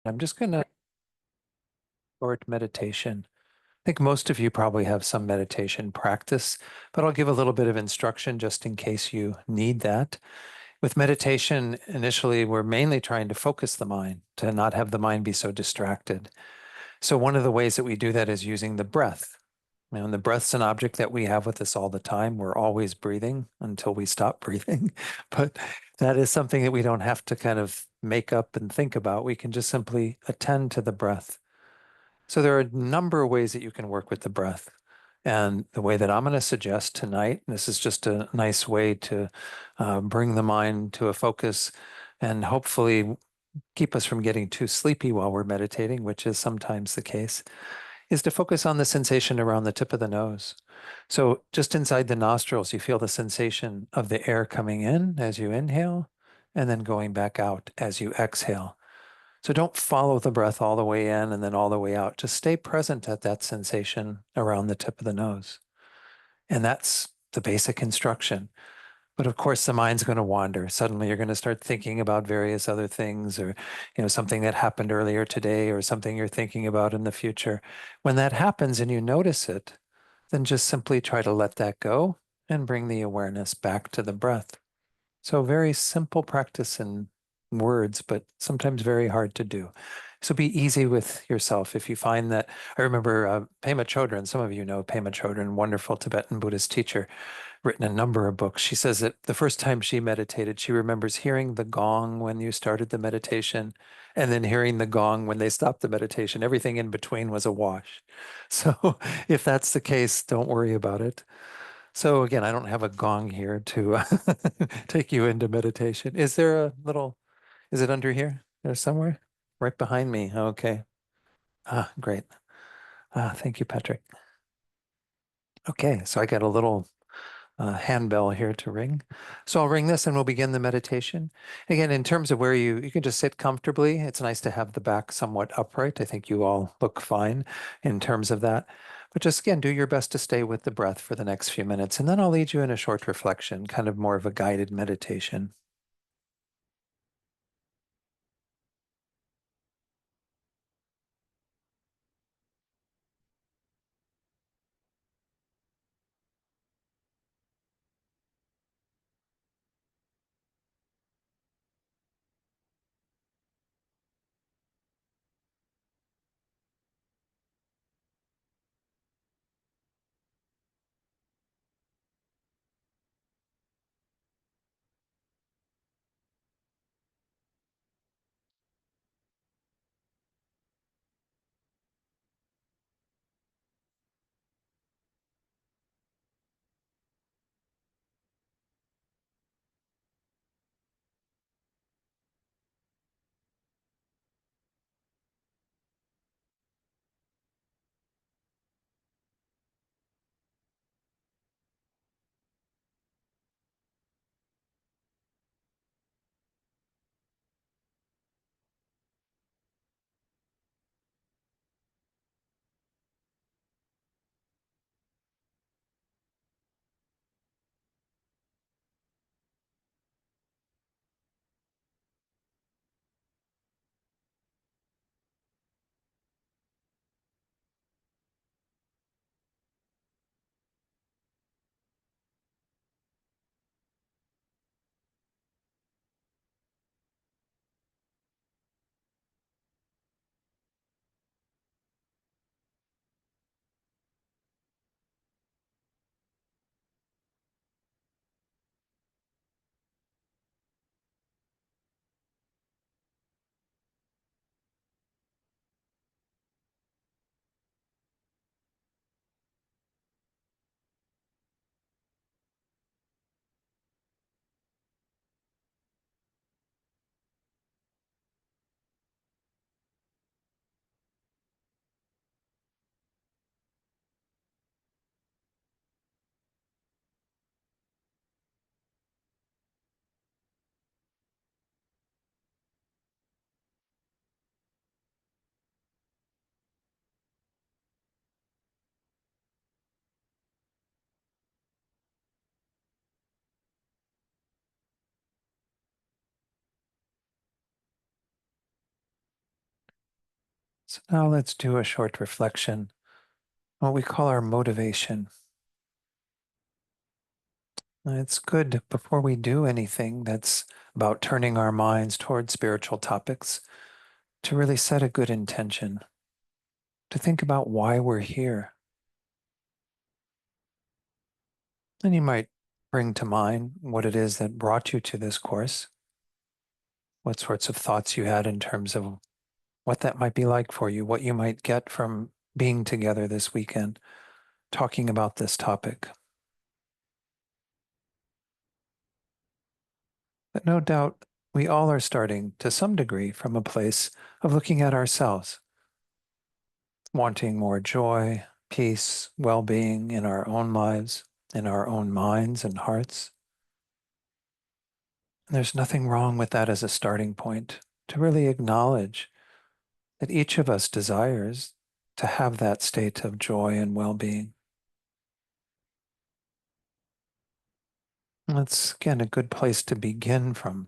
I'm just going to short meditation. I think most of you probably have some meditation practice, but I'll give a little bit of instruction just in case you need that. With meditation, initially, we're mainly trying to focus the mind, to not have the mind be so distracted. So one of the ways that we do that is using the breath. And the breath's an object that we have with us all the time. We're always breathing until we stop breathing. But that is something that we don't have to kind of make up and think about. We can just simply attend to the breath. So there are a number of ways that you can work with the breath. And the way that I'm going to suggest tonight, this is just a nice way to bring the mind to a focus and hopefully keep us from getting too sleepy while we're meditating, which is sometimes the case, is to focus on the sensation around the tip of the nose. So just inside the nostrils, you feel the sensation of the air coming in as you inhale and then going back out as you exhale. So don't follow the breath all the way in and then all the way out. Just stay present at that sensation around the tip of the nose. And that's the basic instruction. But of course, the mind's going to wander. Suddenly, you're going to start thinking about various other things, or something that happened earlier today, or something you're thinking about in the future. When that happens and you notice it, then just simply try to let that go and bring the awareness back to the breath. So very simple practice in words, but sometimes very hard to do. So be easy with yourself. If you find that, I remember Pema Chodron, some of you know Pema Chodron, wonderful Tibetan Buddhist teacher, written a number of books. She says that the first time she meditated, she remembers hearing the gong when you started the meditation and then hearing the gong when they stopped the meditation. Everything in between was a wash. So if that's the case, don't worry about it. So again, I don't have a gong here to take you into meditation. Is there a little, is it under here? There's somewhere? Right behind me. Okay. Ah, great. Ah, thank you, Patrick. Okay, so I got a little handbell here to ring. So I'll ring this and we'll begin the meditation. Again, in terms of where you can just sit comfortably. It's nice to have the back somewhat upright. I think you all look fine in terms of that. But just again, do your best to stay with the breath for the next few minutes. And then I'll lead you in a short reflection, kind of more of a guided meditation. So now let's do a short reflection, what we call our motivation. And it's good before we do anything that's about turning our minds towards spiritual topics to really set a good intention, to think about why we're here. And you might bring to mind what it is that brought you to this course, what sorts of thoughts you had in terms of what that might be like for you, what you might get from being together this weekend, talking about this topic. But no doubt we all are starting to some degree from a place of looking at ourselves, wanting more joy, peace, well-being in our own lives, in our own minds and hearts. And there's nothing wrong with that as a starting point, to really acknowledge that each of us desires to have that state of joy and well-being. That's, again, a good place to begin from.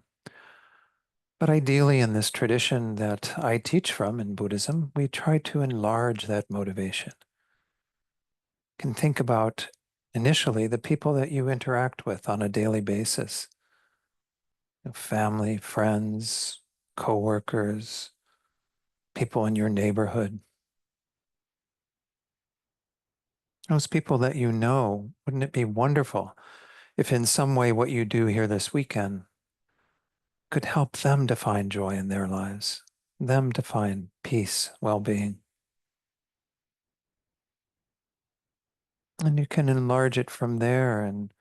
But ideally, in this tradition that I teach from in Buddhism, we try to enlarge that motivation. You can think about initially the people that you interact with on a daily basis, family, friends, coworkers, people in your neighborhood. Those people that you know, wouldn't it be wonderful if in some way what you do here this weekend could help them to find joy in their lives, them to find peace, well-being. And you can enlarge it from there and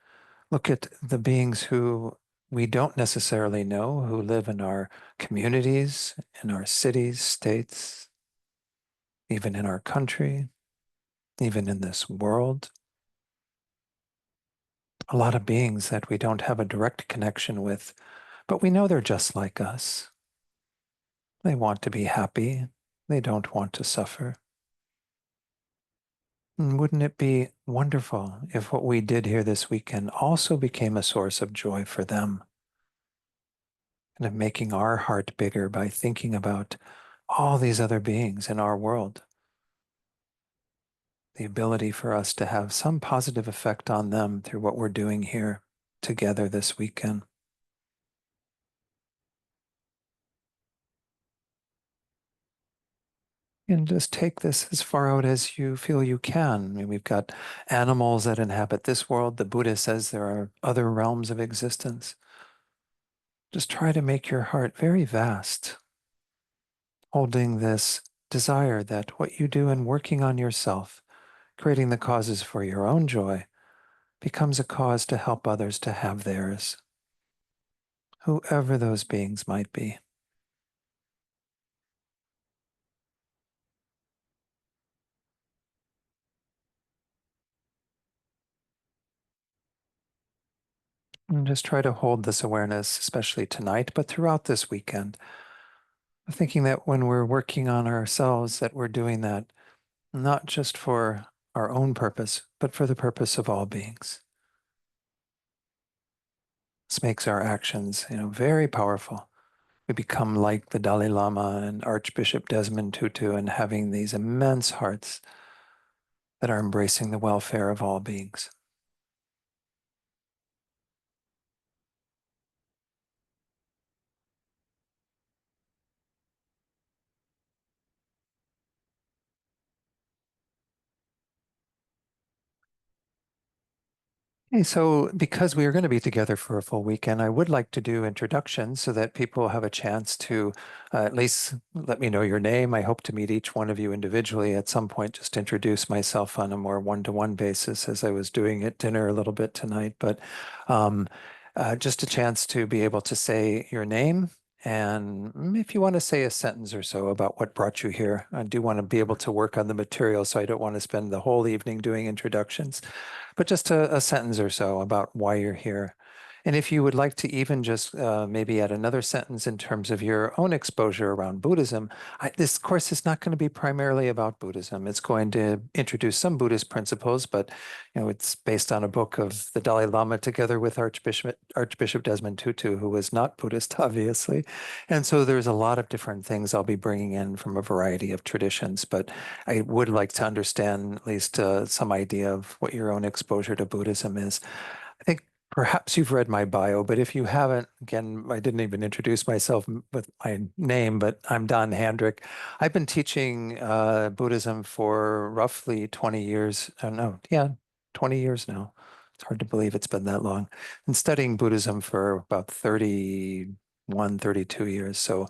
look at the beings who we don't necessarily know, who live in our communities, in our cities, states, even in our country, even in this world. A lot of beings that we don't have a direct connection with, but we know they're just like us. They want to be happy. They don't want to suffer. And wouldn't it be wonderful if what we did here this weekend also became a source of joy for them? And of making our heart bigger by thinking about all these other beings in our world. The ability for us to have some positive effect on them through what we're doing here together this weekend. And just take this as far out as you feel you can. I mean, we've got animals that inhabit this world. The Buddha says there are other realms of existence. Just try to make your heart very vast, holding this desire that what you do in working on yourself, creating the causes for your own joy, becomes a cause to help others to have theirs, whoever those beings might be. And just try to hold this awareness, especially tonight, but throughout this weekend, thinking that when we're working on ourselves, that we're doing that not just for our own purpose, but for the purpose of all beings. This makes our actions, very powerful. We become like the Dalai Lama and Archbishop Desmond Tutu and having these immense hearts that are embracing the welfare of all beings. Hey, so because we are going to be together for a full weekend, I would like to do introductions so that people have a chance to at least let me know your name. I hope to meet each one of you individually at some point, just introduce myself on a more one-to-one basis as I was doing at dinner a little bit tonight. But um, just a chance to be able to say your name. And if you want to say a sentence or so about what brought you here, I do want to be able to work on the material, so I don't want to spend the whole evening doing introductions, but just a sentence or so about why you're here. And if you would like to even just maybe add another sentence in terms of your own exposure around Buddhism, this course is not going to be primarily about Buddhism. It's going to introduce some Buddhist principles, but it's based on a book of the Dalai Lama together with Archbishop Desmond Tutu, who was not Buddhist, obviously. And so there's a lot of different things I'll be bringing in from a variety of traditions, but I would like to understand at least some idea of what your own exposure to Buddhism is. I think perhaps you've read my bio, but if you haven't, again, I didn't even introduce myself with my name, but I'm Don Handrick. I've been teaching Buddhism for roughly 20 years. I don't know, yeah, 20 years now. It's hard to believe it's been that long. And studying Buddhism for about 31, 32 years. So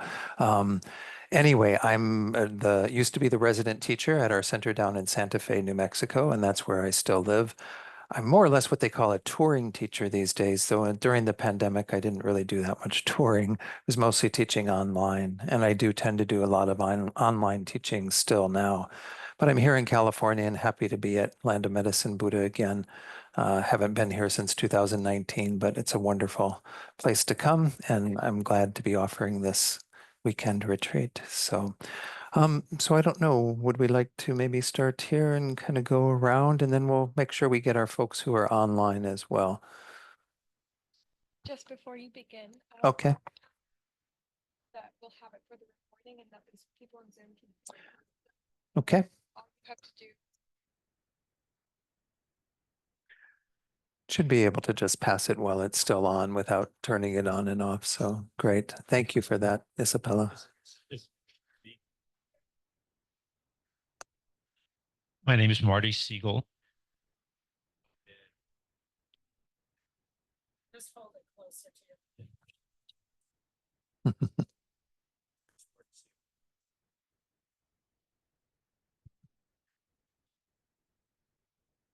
anyway, I'm used to be the resident teacher at our center down in Santa Fe, New Mexico, and that's where I still live. I'm more or less what they call a touring teacher these days, though during the pandemic, I didn't really do that much touring. I was mostly teaching online, and I do tend to do a lot of online teaching still now. But I'm here in California and happy to be at Land of Medicine Buddha again. Haven't been here since 2019, but it's a wonderful place to come, and I'm glad to be offering this weekend retreat. So I don't know, would we like to maybe start here and kind of go around and then we'll make sure we get our folks who are online as well. Just before you begin, Okay, that we'll have it for the recording and that these people on Zoom can. okay. All you have to do. Should be able to just pass it while it's still on without turning it on and off. So great. Thank you for that, Isabella. My name is Marty Siegel. Just hold it closer to you.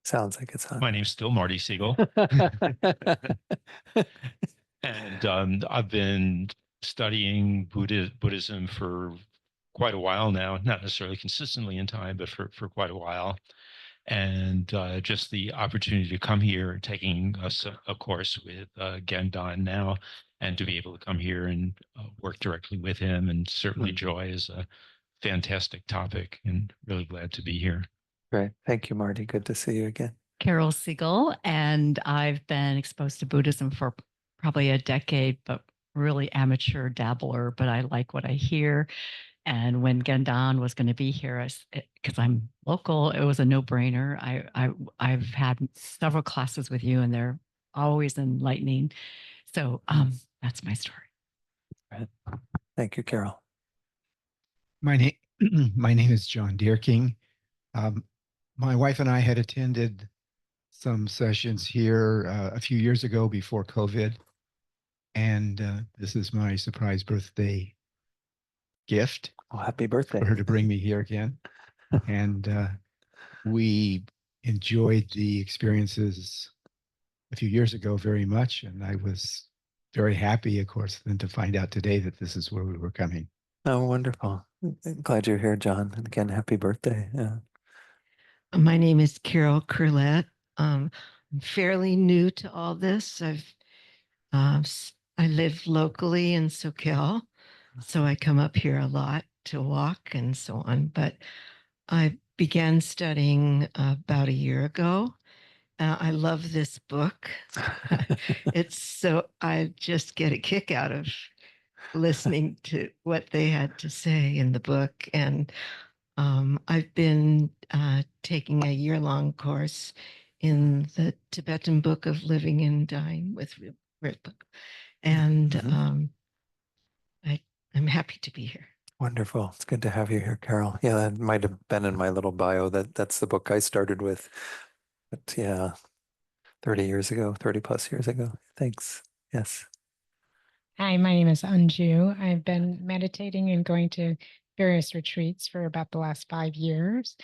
Sounds like it's on. My name's still Marty Siegel. And I've been studying Buddhism for quite a while now, not necessarily consistently in time, but for quite a while. And just the opportunity to come here, taking a course with Gendon now, and to be able to come here and work directly with him. And certainly joy is a fantastic topic, and really glad to be here. Great. Thank you, Marty. Good to see you again. Carol Siegel, and I've been exposed to Buddhism for probably a decade, but really amateur dabbler, but I like what I hear. And when Gendon was going to be here, because I'm local, it was a no-brainer. I've had several classes with you, and they're always enlightening. So that's my story. Right. Thank you, Carol. My name is John Deerking. My wife and I had attended some sessions here a few years ago before COVID, and this is my surprise birthday gift. Oh, happy birthday. For her to bring me here again. And we enjoyed the experiences a few years ago very much, and I was very happy, of course, then to find out today that this is where we were coming. Oh, wonderful. Glad you're here, John. And again, happy birthday. Yeah. My name is Carol Curlett. I'm fairly new to all this. I live locally in SoCal, so I come up here a lot to walk and so on. But I began studying about a year ago. I love this book. I just get a kick out of listening to what they had to say in the book. And I've been taking a year-long course in the Tibetan Book of Living and Dying with Rip. And I'm happy to be here. Wonderful. It's good to have you here, Carol. Yeah, that might have been in my little bio. That's the book I started with. But yeah, 30 years ago, 30 plus years ago. Thanks. Yes. Hi, my name is Anju. I've been meditating and going to various retreats for about the last 5 years.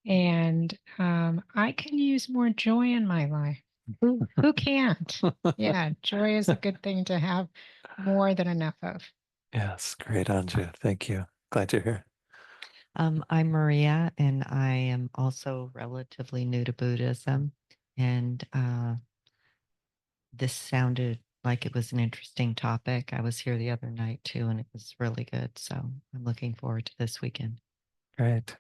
And I can use more joy in my life. Who can't? Yeah, joy is a good thing to have more than enough of. Yes, great, Anju. Thank you. Glad you're here. I'm Maria, and I am also relatively new to Buddhism. And this sounded like it was an interesting topic. I was here the other night too, and it was really good. So I'm looking forward to this weekend. Great.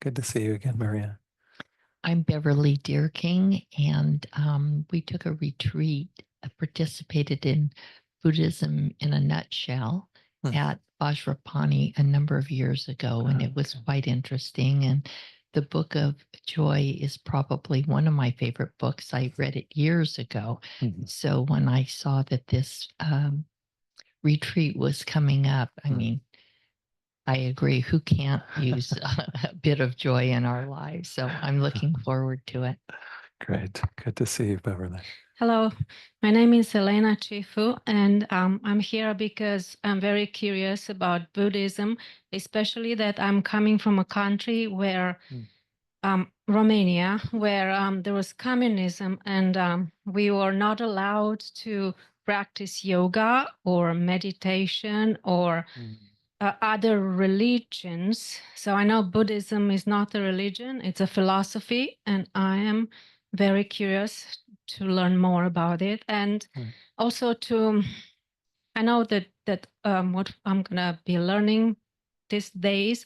Good to see you again, Maria. I'm Beverly Deer King, and we took a retreat, participated in Buddhism in a nutshell at Vajrapani a number of years ago, and it was quite interesting. And the Book of Joy is probably one of my favorite books. I read it years ago. So when I saw that this retreat was coming up, I mean, I agree. Who can't use a bit of joy in our lives? So I'm looking forward to it. Great. Good to see you, Beverly. Hello, my name is Elena Chifu, and I'm here because I'm very curious about Buddhism, especially that I'm coming from a country where, Romania, where there was communism and we were not allowed to practice yoga or meditation or other religions. So I know Buddhism is not a religion, it's a philosophy, and I am very curious to learn more about it. And also I know that what I'm gonna be learning these days,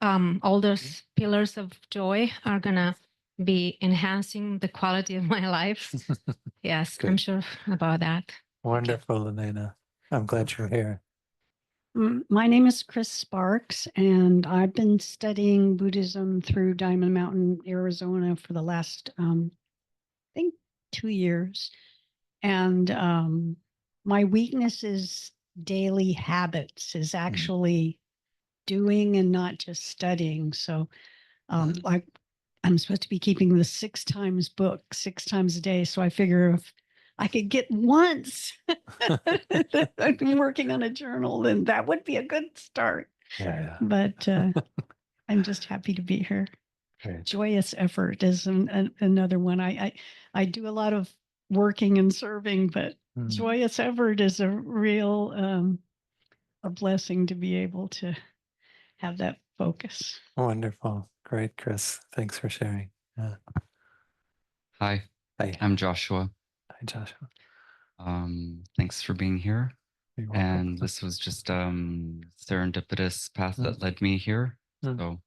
all those pillars of joy are gonna be enhancing the quality of my life. Yes, I'm Good. sure about that. Wonderful, Elena. I'm glad you're here. My name is Chris Sparks, and I've been studying Buddhism through Diamond Mountain, Arizona for the last, I think, 2 years. And my weakness is daily habits, is actually doing and not just studying. So like I'm supposed to be keeping the 6 times book 6 times a day. So I figure if I could get once I'm working on a journal, then that would be a good start. Yeah. But I'm just happy to be here. Great. Joyous effort is another one. I do a lot of working and serving, but joyous effort is a real a blessing to be able to have that focus. Wonderful. Great, Chris. Thanks for sharing. Yeah. Hi, Hi. I'm Joshua. Hi, Joshua. Thanks for being here. You're welcome. And this was just serendipitous path that led me here. So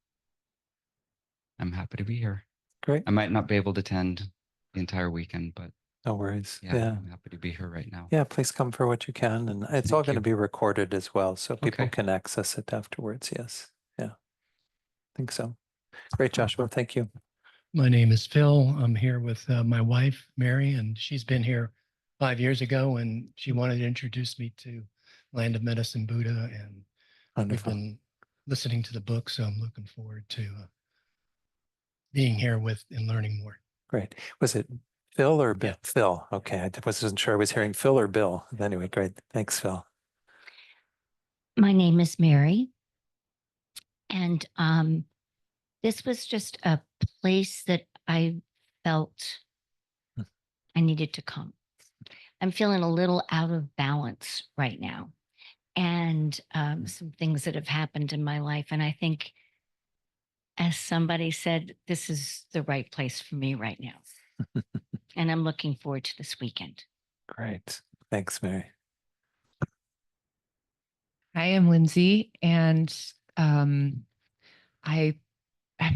I'm happy to be here. Great. I might not be able to attend the entire weekend, but No worries. yeah, I'm happy to be here right now. Yeah, please come for what you can. And it's all going to be recorded as well, so people Okay. can access it afterwards. Yes. Yeah. I think so. Great, Joshua. Thank you. My name is Phil. I'm here with my wife, Mary, and she's been here 5 years ago, and she wanted to introduce me to Land of Medicine Buddha, and Wonderful. we've been listening to the book, so I'm looking forward to being here with and learning more. Great. Was it Phil or Bill? Yeah. Phil. Okay. I wasn't sure I was hearing Phil or Bill. Anyway, great. Thanks, Phil. My name is Mary, and this was just a place that I felt I needed to come. I'm feeling a little out of balance right now, and some things that have happened in my life. And I think, as somebody said, this is the right place for me right now. And I'm looking forward to this weekend. Great. Thanks, Mary. Hi, I'm Lindsay, and I'm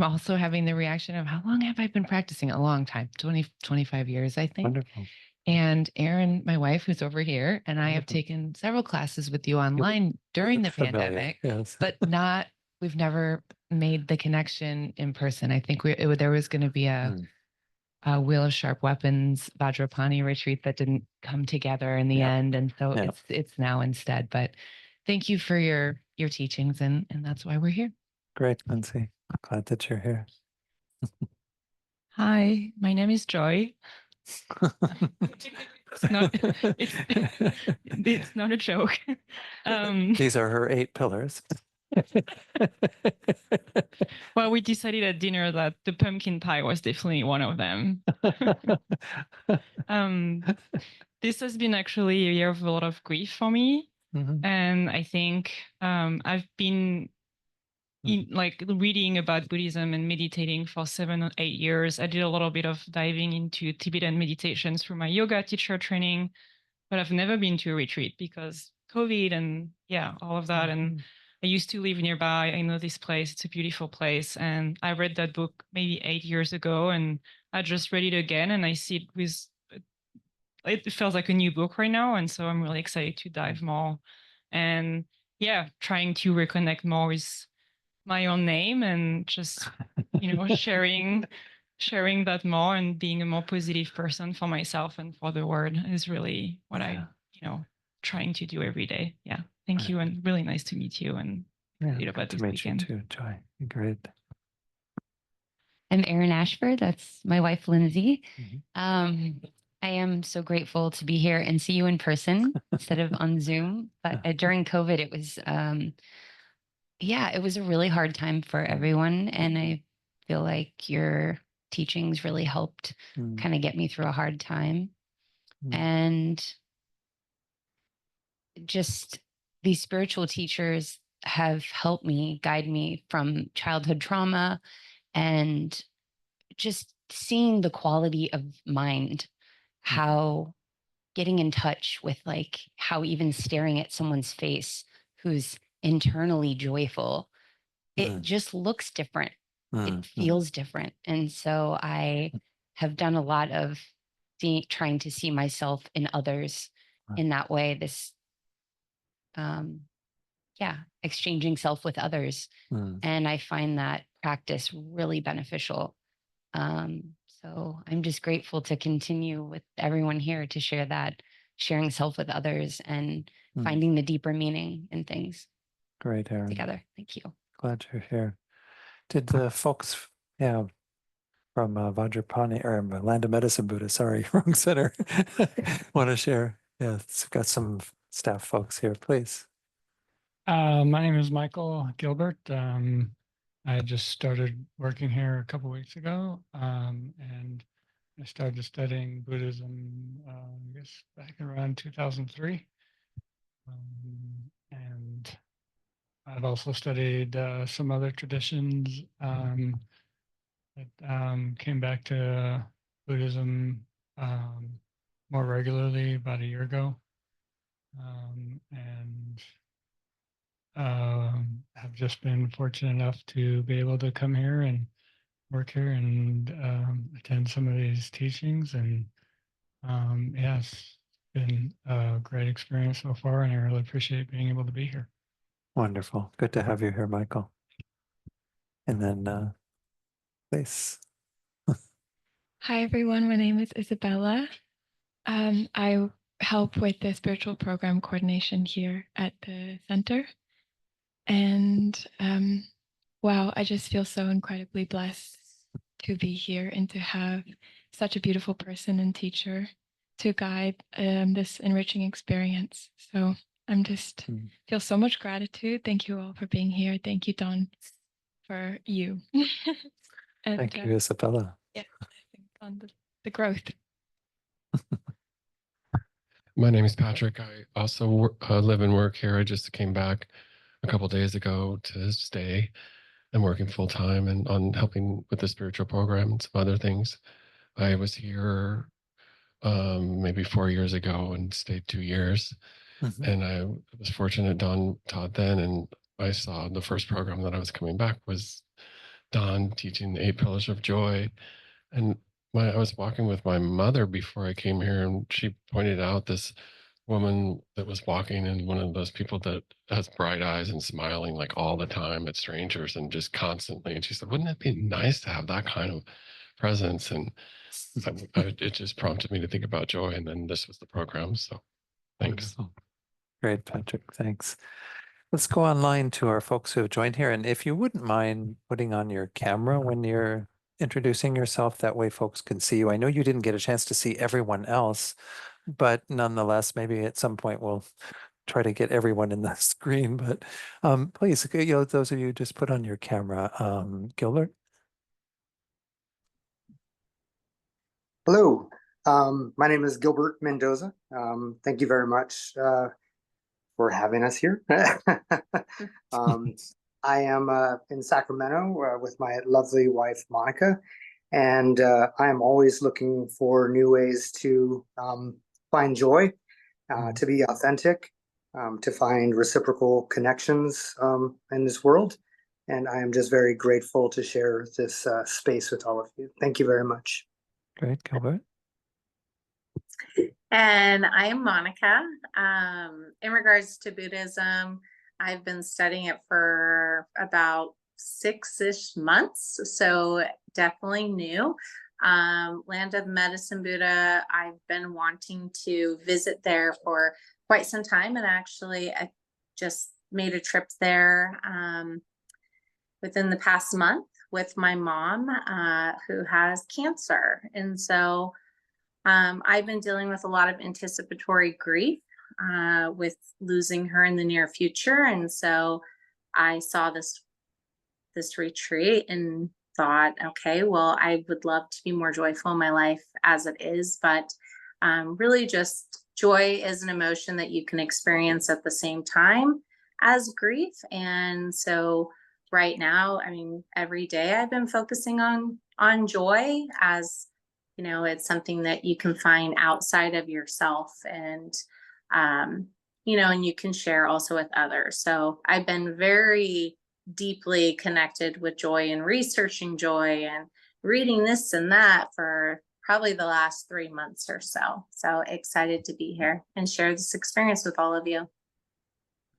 also having the reaction of how long have I been practicing? A long time, 20, 25 years, I think. Wonderful. And Erin, my wife, who's over here, and I have taken several classes with you online during the Familiar. pandemic, Yes. but we've never made the connection in person. I think there was going to be a Wheel of Sharp Weapons Vajrapani retreat that didn't come together in the end. And so it's now instead. But thank you for your teachings, and that's why we're here. Great, Lindsay. Glad that you're here. Hi, my name is Joy. It's not a joke. These are her 8 pillars. Well, we decided at dinner that the pumpkin pie was definitely one of them. This has been actually a year of a lot of grief for me. And I think I've been reading about Buddhism and meditating for 7 or 8 years. I did a little bit of diving into Tibetan meditations through my yoga teacher training. but I've never been to a retreat because COVID and yeah, all of that. And I used to live nearby. I know this place. It's a beautiful place. And I read that book maybe 8 years ago, and I just read it again, and I see it with, it feels like a new book right now. And so I'm really excited to dive more and yeah, trying to reconnect more with my own name and just, sharing that more and being a more positive person for myself and for the world is really what I, trying to do every day. Yeah. Thank you. And really nice to meet you and Yeah, about good to this meet weekend. you too, Joy. Great. I'm Erin Ashford. That's my wife, Lindsay. Mhm. I am so grateful to be here and see you in person instead of on Zoom. But during COVID, it was, it was a really hard time for everyone. And I feel like your teachings really helped kind of get me through a hard time. And just these spiritual teachers have helped me guide me from childhood trauma and just seeing the quality of mind, how getting in touch with like how even staring at someone's face who's internally joyful, it just looks different. It feels different. And so I have done a lot of trying to see myself in others in that way, this exchanging self with others. And I find that practice really beneficial. So I'm just grateful to continue with everyone here to share that, sharing self with others and finding the deeper meaning in things Great, Erin. together. Thank you. Glad you're here. Did the folks, from Vajrapani or Land of Medicine Buddha, sorry, wrong center, want to share? Yeah, it's got some staff folks here, please. My name is Michael Gilbert. I just started working here a couple weeks ago, and I started studying Buddhism, I guess back around 2003. And I've also studied some other traditions that came back to Buddhism more regularly about a year ago. And have just been fortunate enough to be able to come here and work here and attend some of these teachings. And it's been a great experience so far, and I really appreciate being able to be here. Wonderful. Good to have you here, Michael. And then, please. Hi, everyone. My name is Isabella. I help with the spiritual program coordination here at the center. And wow, I just feel so incredibly blessed to be here and to have such a beautiful person and teacher to guide this enriching experience. So I'm just feel so much gratitude. Thank you all for being here. Thank you, Don, for you. And, Thank you, Isabella. Yeah, I think on the growth. My name is Patrick. I also live and work here. I just came back a couple days ago to stay. I'm working full time and on helping with the spiritual program and some other things. I was here maybe 4 years ago and stayed 2 years. And I was fortunate Don taught then, and I saw the first program that I was coming back was Don teaching the 8 Pillars of Joy. And I was walking with my mother before I came here, and she pointed out this woman that was walking, and one of those people that has bright eyes and smiling like all the time at strangers and just constantly. And she said, "Wouldn't it be nice to have that kind of presence?" And it just prompted me to think about joy. And then this was the program. So thanks. Wonderful. Great, Patrick. Thanks. Let's go online to our folks who have joined here. And if you wouldn't mind putting on your camera when you're introducing yourself, that way folks can see you. I know you didn't get a chance to see everyone else, but nonetheless, maybe at some point we'll try to get everyone in the screen. But please, those of you, just put on your camera. Gilbert? Hello, my name is Gilbert Mendoza. Thank you very much for having us here. I am in Sacramento with my lovely wife, Monica, and I am always looking for new ways to find joy. to be authentic, to find reciprocal connections in this world. And I am just very grateful to share this space with all of you. Thank you very much. Great, Gilbert. And I am Monica. In regards to Buddhism, I've been studying it for about 6-ish months, so definitely new. Land of Medicine Buddha, I've been wanting to visit there for quite some time, and actually I just made a trip there within the past month with my mom, who has cancer. And so I've been dealing with a lot of anticipatory grief with losing her in the near future. And so I saw this retreat and thought, okay, well, I would love to be more joyful in my life as it is, but really just joy is an emotion that you can experience at the same time as grief. And so right now, I mean, every day I've been focusing on joy, as you know, it's something that you can find outside of yourself, and you know, and you can share also with others. So I've been very deeply connected with joy and researching joy and reading this and that for probably the last 3 months or so. So excited to be here and share this experience with all of you.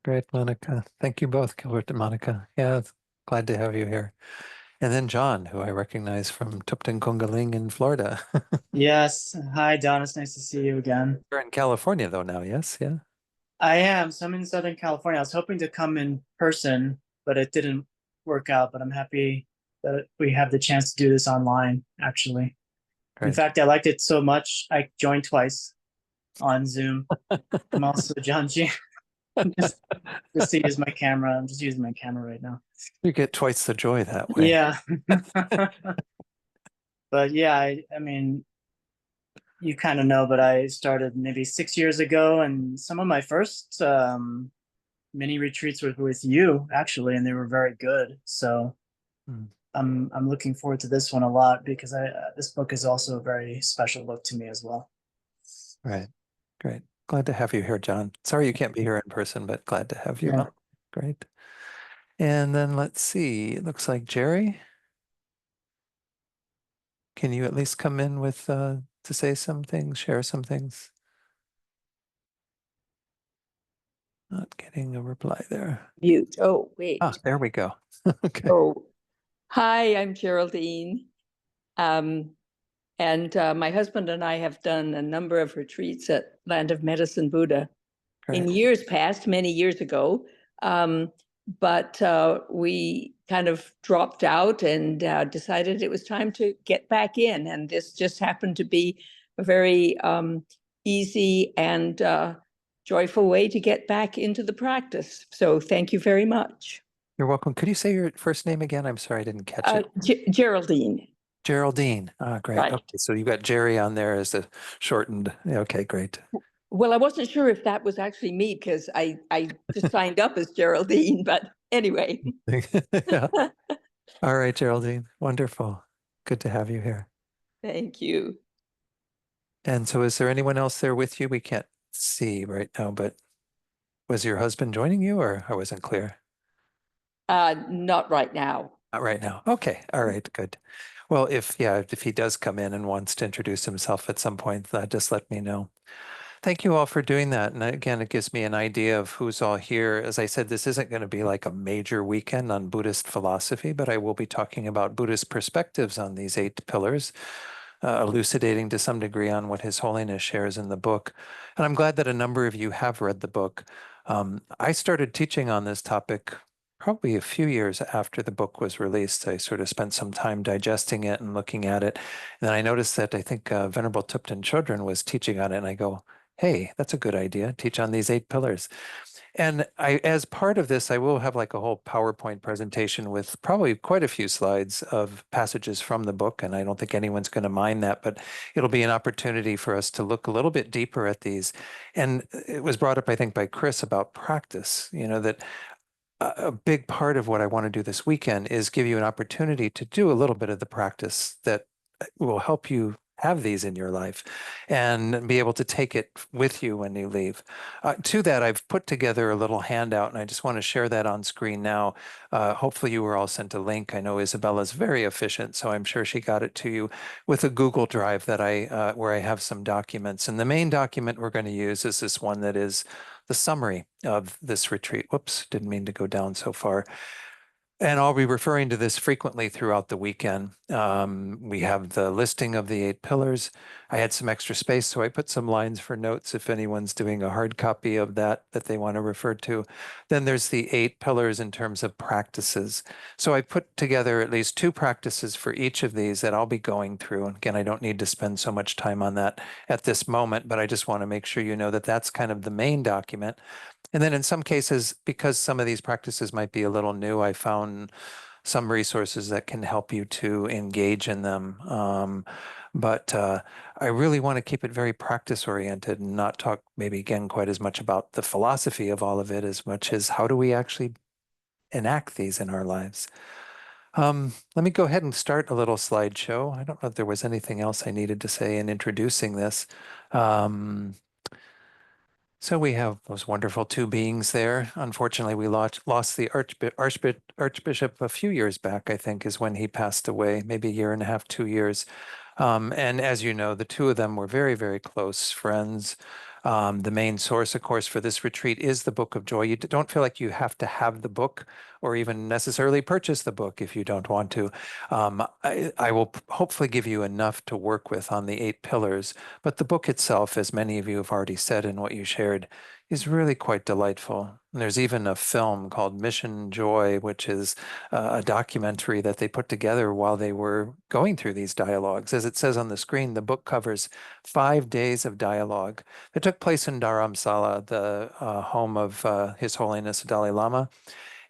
Great, Monica. Thank you both, Gilbert and Monica. Yeah, glad to have you here. And then John, who I recognize from Tupten Kungaling in Florida. Yes. Hi, Don. It's nice to see you again. You're in California though now, yes? Yeah. I am. So I'm in Southern California. I was hoping to come in person, but it didn't work out. But I'm happy that we have the chance to do this online, actually. Great. In fact, I liked it so much, I joined twice on Zoom. I'm also John G. just to use my camera. I'm just using my camera right now. You get twice the joy that way. Yeah. But yeah, I mean, you kind of know, but I started maybe 6 years ago, and some of my first mini retreats were with you, actually, and they were very good. So I'm looking forward to this one a lot, because this book is also a very special book to me as well. Right. Great. Glad to have you here, John. Sorry you can't be here in person, but glad to have you. Yeah. Great. And then let's see, it looks like Jerry. Can you at least come in with to say some things, share some things? Not getting a reply there. Mute. Oh, wait. Ah, there we go. Okay. Oh, hi, I'm Geraldine. And my husband and I have done a number of retreats at Land of Medicine Buddha in years past, many years ago. But we kind of dropped out and decided it was time to get back in. And this just happened to be a very easy and joyful way to get back into the practice. So thank you very much. You're welcome. Could you say your first name again? I'm sorry, I didn't catch it. Geraldine. Geraldine. Ah, great. Right. Okay, so you got Jerry on there as the shortened. Okay, great. Well, I wasn't sure if that was actually me, because I just signed up as Geraldine, but anyway. Yeah. All right, Geraldine. Wonderful. Good to have you here. Thank you. And so is there anyone else there with you? We can't see right now, but was your husband joining you, or I wasn't clear? Not right now. Not right now. Okay. All right. Good. Well, if he does come in and wants to introduce himself at some point, just let me know. Thank you all for doing that. And again, it gives me an idea of who's all here. As I said, this isn't going to be like a major weekend on Buddhist philosophy, but I will be talking about Buddhist perspectives on these 8 pillars, elucidating to some degree on what His Holiness shares in the book. And I'm glad that a number of you have read the book. I started teaching on this topic probably a few years after the book was released. I sort of spent some time digesting it and looking at it. And then I noticed that I think Venerable Thupten Chodron was teaching on it, and I go, hey, that's a good idea, teach on these 8 pillars. And as part of this, I will have like a whole PowerPoint presentation with probably quite a few slides of passages from the book, and I don't think anyone's going to mind that, but it'll be an opportunity for us to look a little bit deeper at these. And it was brought up, I think, by Chris about practice, that a big part of what I want to do this weekend is give you an opportunity to do a little bit of the practice that will help you have these in your life and be able to take it with you when you leave. To that, I've put together a little handout, and I just want to share that on screen now. Hopefully you were all sent a link. I know Isabella's very efficient, so I'm sure she got it to you with a Google Drive that where I have some documents. And the main document we're going to use is this one that is the summary of this retreat. Whoops, didn't mean to go down so far. And I'll be referring to this frequently throughout the weekend. We have the listing of the 8 pillars. I had some extra space, so I put some lines for notes if anyone's doing a hard copy of that they want to refer to. Then there's the 8 pillars in terms of practices. So I put together at least 2 practices for each of these that I'll be going through. And again, I don't need to spend so much time on that at this moment, but I just want to make sure you know that that's kind of the main document. And then in some cases, because some of these practices might be a little new, I found some resources that can help you to engage in them. But I really want to keep it very practice oriented and not talk maybe again quite as much about the philosophy of all of it as much as how do we actually enact these in our lives. Let me go ahead and start a little slideshow. I don't know if there was anything else I needed to say in introducing this. So we have those wonderful 2 beings there. Unfortunately, we lost the Archbishop a few years back, I think, is when he passed away, maybe a year and a half, 2 years. And as you know, the 2 of them were very, very close friends. The main source, of course, for this retreat is the Book of Joy. You don't feel like you have to have the book or even necessarily purchase the book if you don't want to. I will hopefully give you enough to work with on the 8 pillars, but the book itself, as many of you have already said in what you shared, is really quite delightful. And there's even a film called Mission Joy, which is a documentary that they put together while they were going through these dialogues. As it says on the screen, the book covers 5 days of dialogue that took place in Dharamsala, the home of His Holiness Dalai Lama.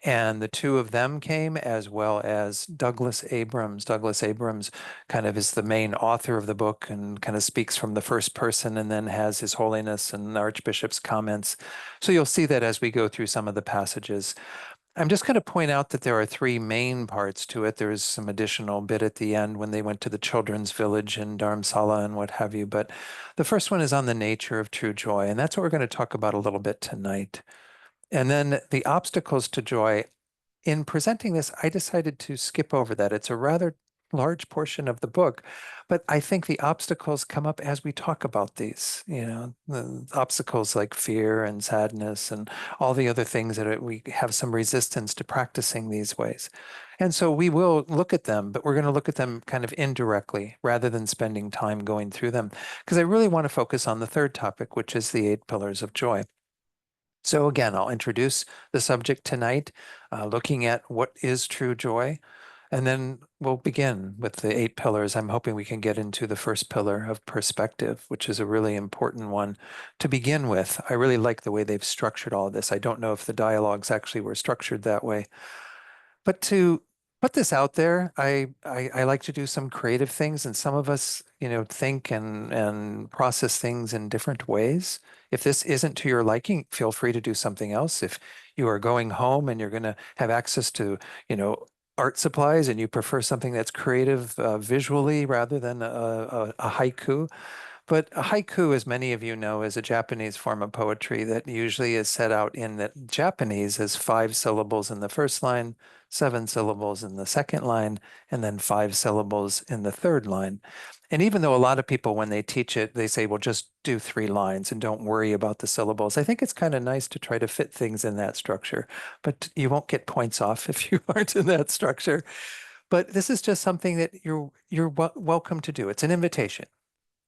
And the 2 of them came, as well as Douglas Abrams. Douglas Abrams kind of is the main author of the book and kind of speaks from the first person and then has His Holiness and the Archbishop's comments. So you'll see that as we go through some of the passages. I'm just going to point out that there are 3 main parts to it. There's some additional bit at the end when they went to the children's village in Dharamsala and what have you. But the first one is on the nature of true joy. And that's what we're going to talk about a little bit tonight. And then the obstacles to joy. In presenting this, I decided to skip over that. It's a rather large portion of the book, but I think the obstacles come up as we talk about these, the obstacles like fear and sadness and all the other things that we have some resistance to practicing these ways. And so we will look at them, but we're going to look at them kind of indirectly rather than spending time going through them, because I really want to focus on the third topic, which is the 8 pillars of joy. So again, I'll introduce the subject tonight, looking at what is true joy, and then we'll begin with the 8 pillars. I'm hoping we can get into the first pillar of perspective, which is a really important one to begin with. I really like the way they've structured all of this. I don't know if the dialogues actually were structured that way, but to put this out there, I like to do some creative things, and some of us, think and process things in different ways. If this isn't to your liking, feel free to do something else. If you are going home and you're going to have access to, art supplies and you prefer something that's creative visually rather than a haiku. But a haiku, as many of you know, is a Japanese form of poetry that usually is set out in the Japanese as 5 syllables in the first line, 7 syllables in the second line, and then 5 syllables in the third line. And even though a lot of people, when they teach it, they say, well, just do 3 lines and don't worry about the syllables. I think it's kind of nice to try to fit things in that structure, but you won't get points off if you aren't in that structure. But this is just something that you're welcome to do. It's an invitation.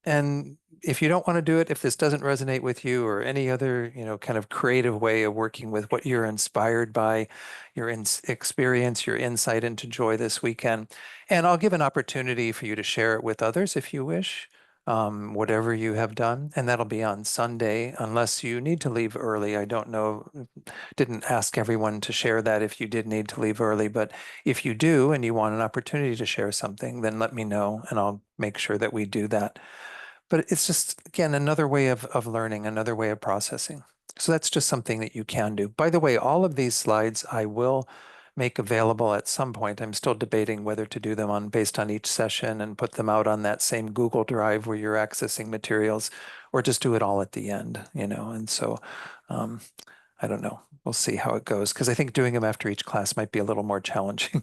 And if you don't want to do it, if this doesn't resonate with you or any other, kind of creative way of working with what you're inspired by, your experience, your insight into joy this weekend, and I'll give an opportunity for you to share it with others if you wish, whatever you have done, and that'll be on Sunday, unless you need to leave early. I don't know, didn't ask everyone to share that if you did need to leave early, but if you do and you want an opportunity to share something, then let me know and I'll make sure that we do that. But it's just, again, another way of learning, another way of processing. So that's just something that you can do. By the way, all of these slides I will make available at some point. I'm still debating whether to do them based on each session and put them out on that same Google Drive where you're accessing materials, or just do it all at the end, And so I don't know. We'll see how it goes, because I think doing them after each class might be a little more challenging.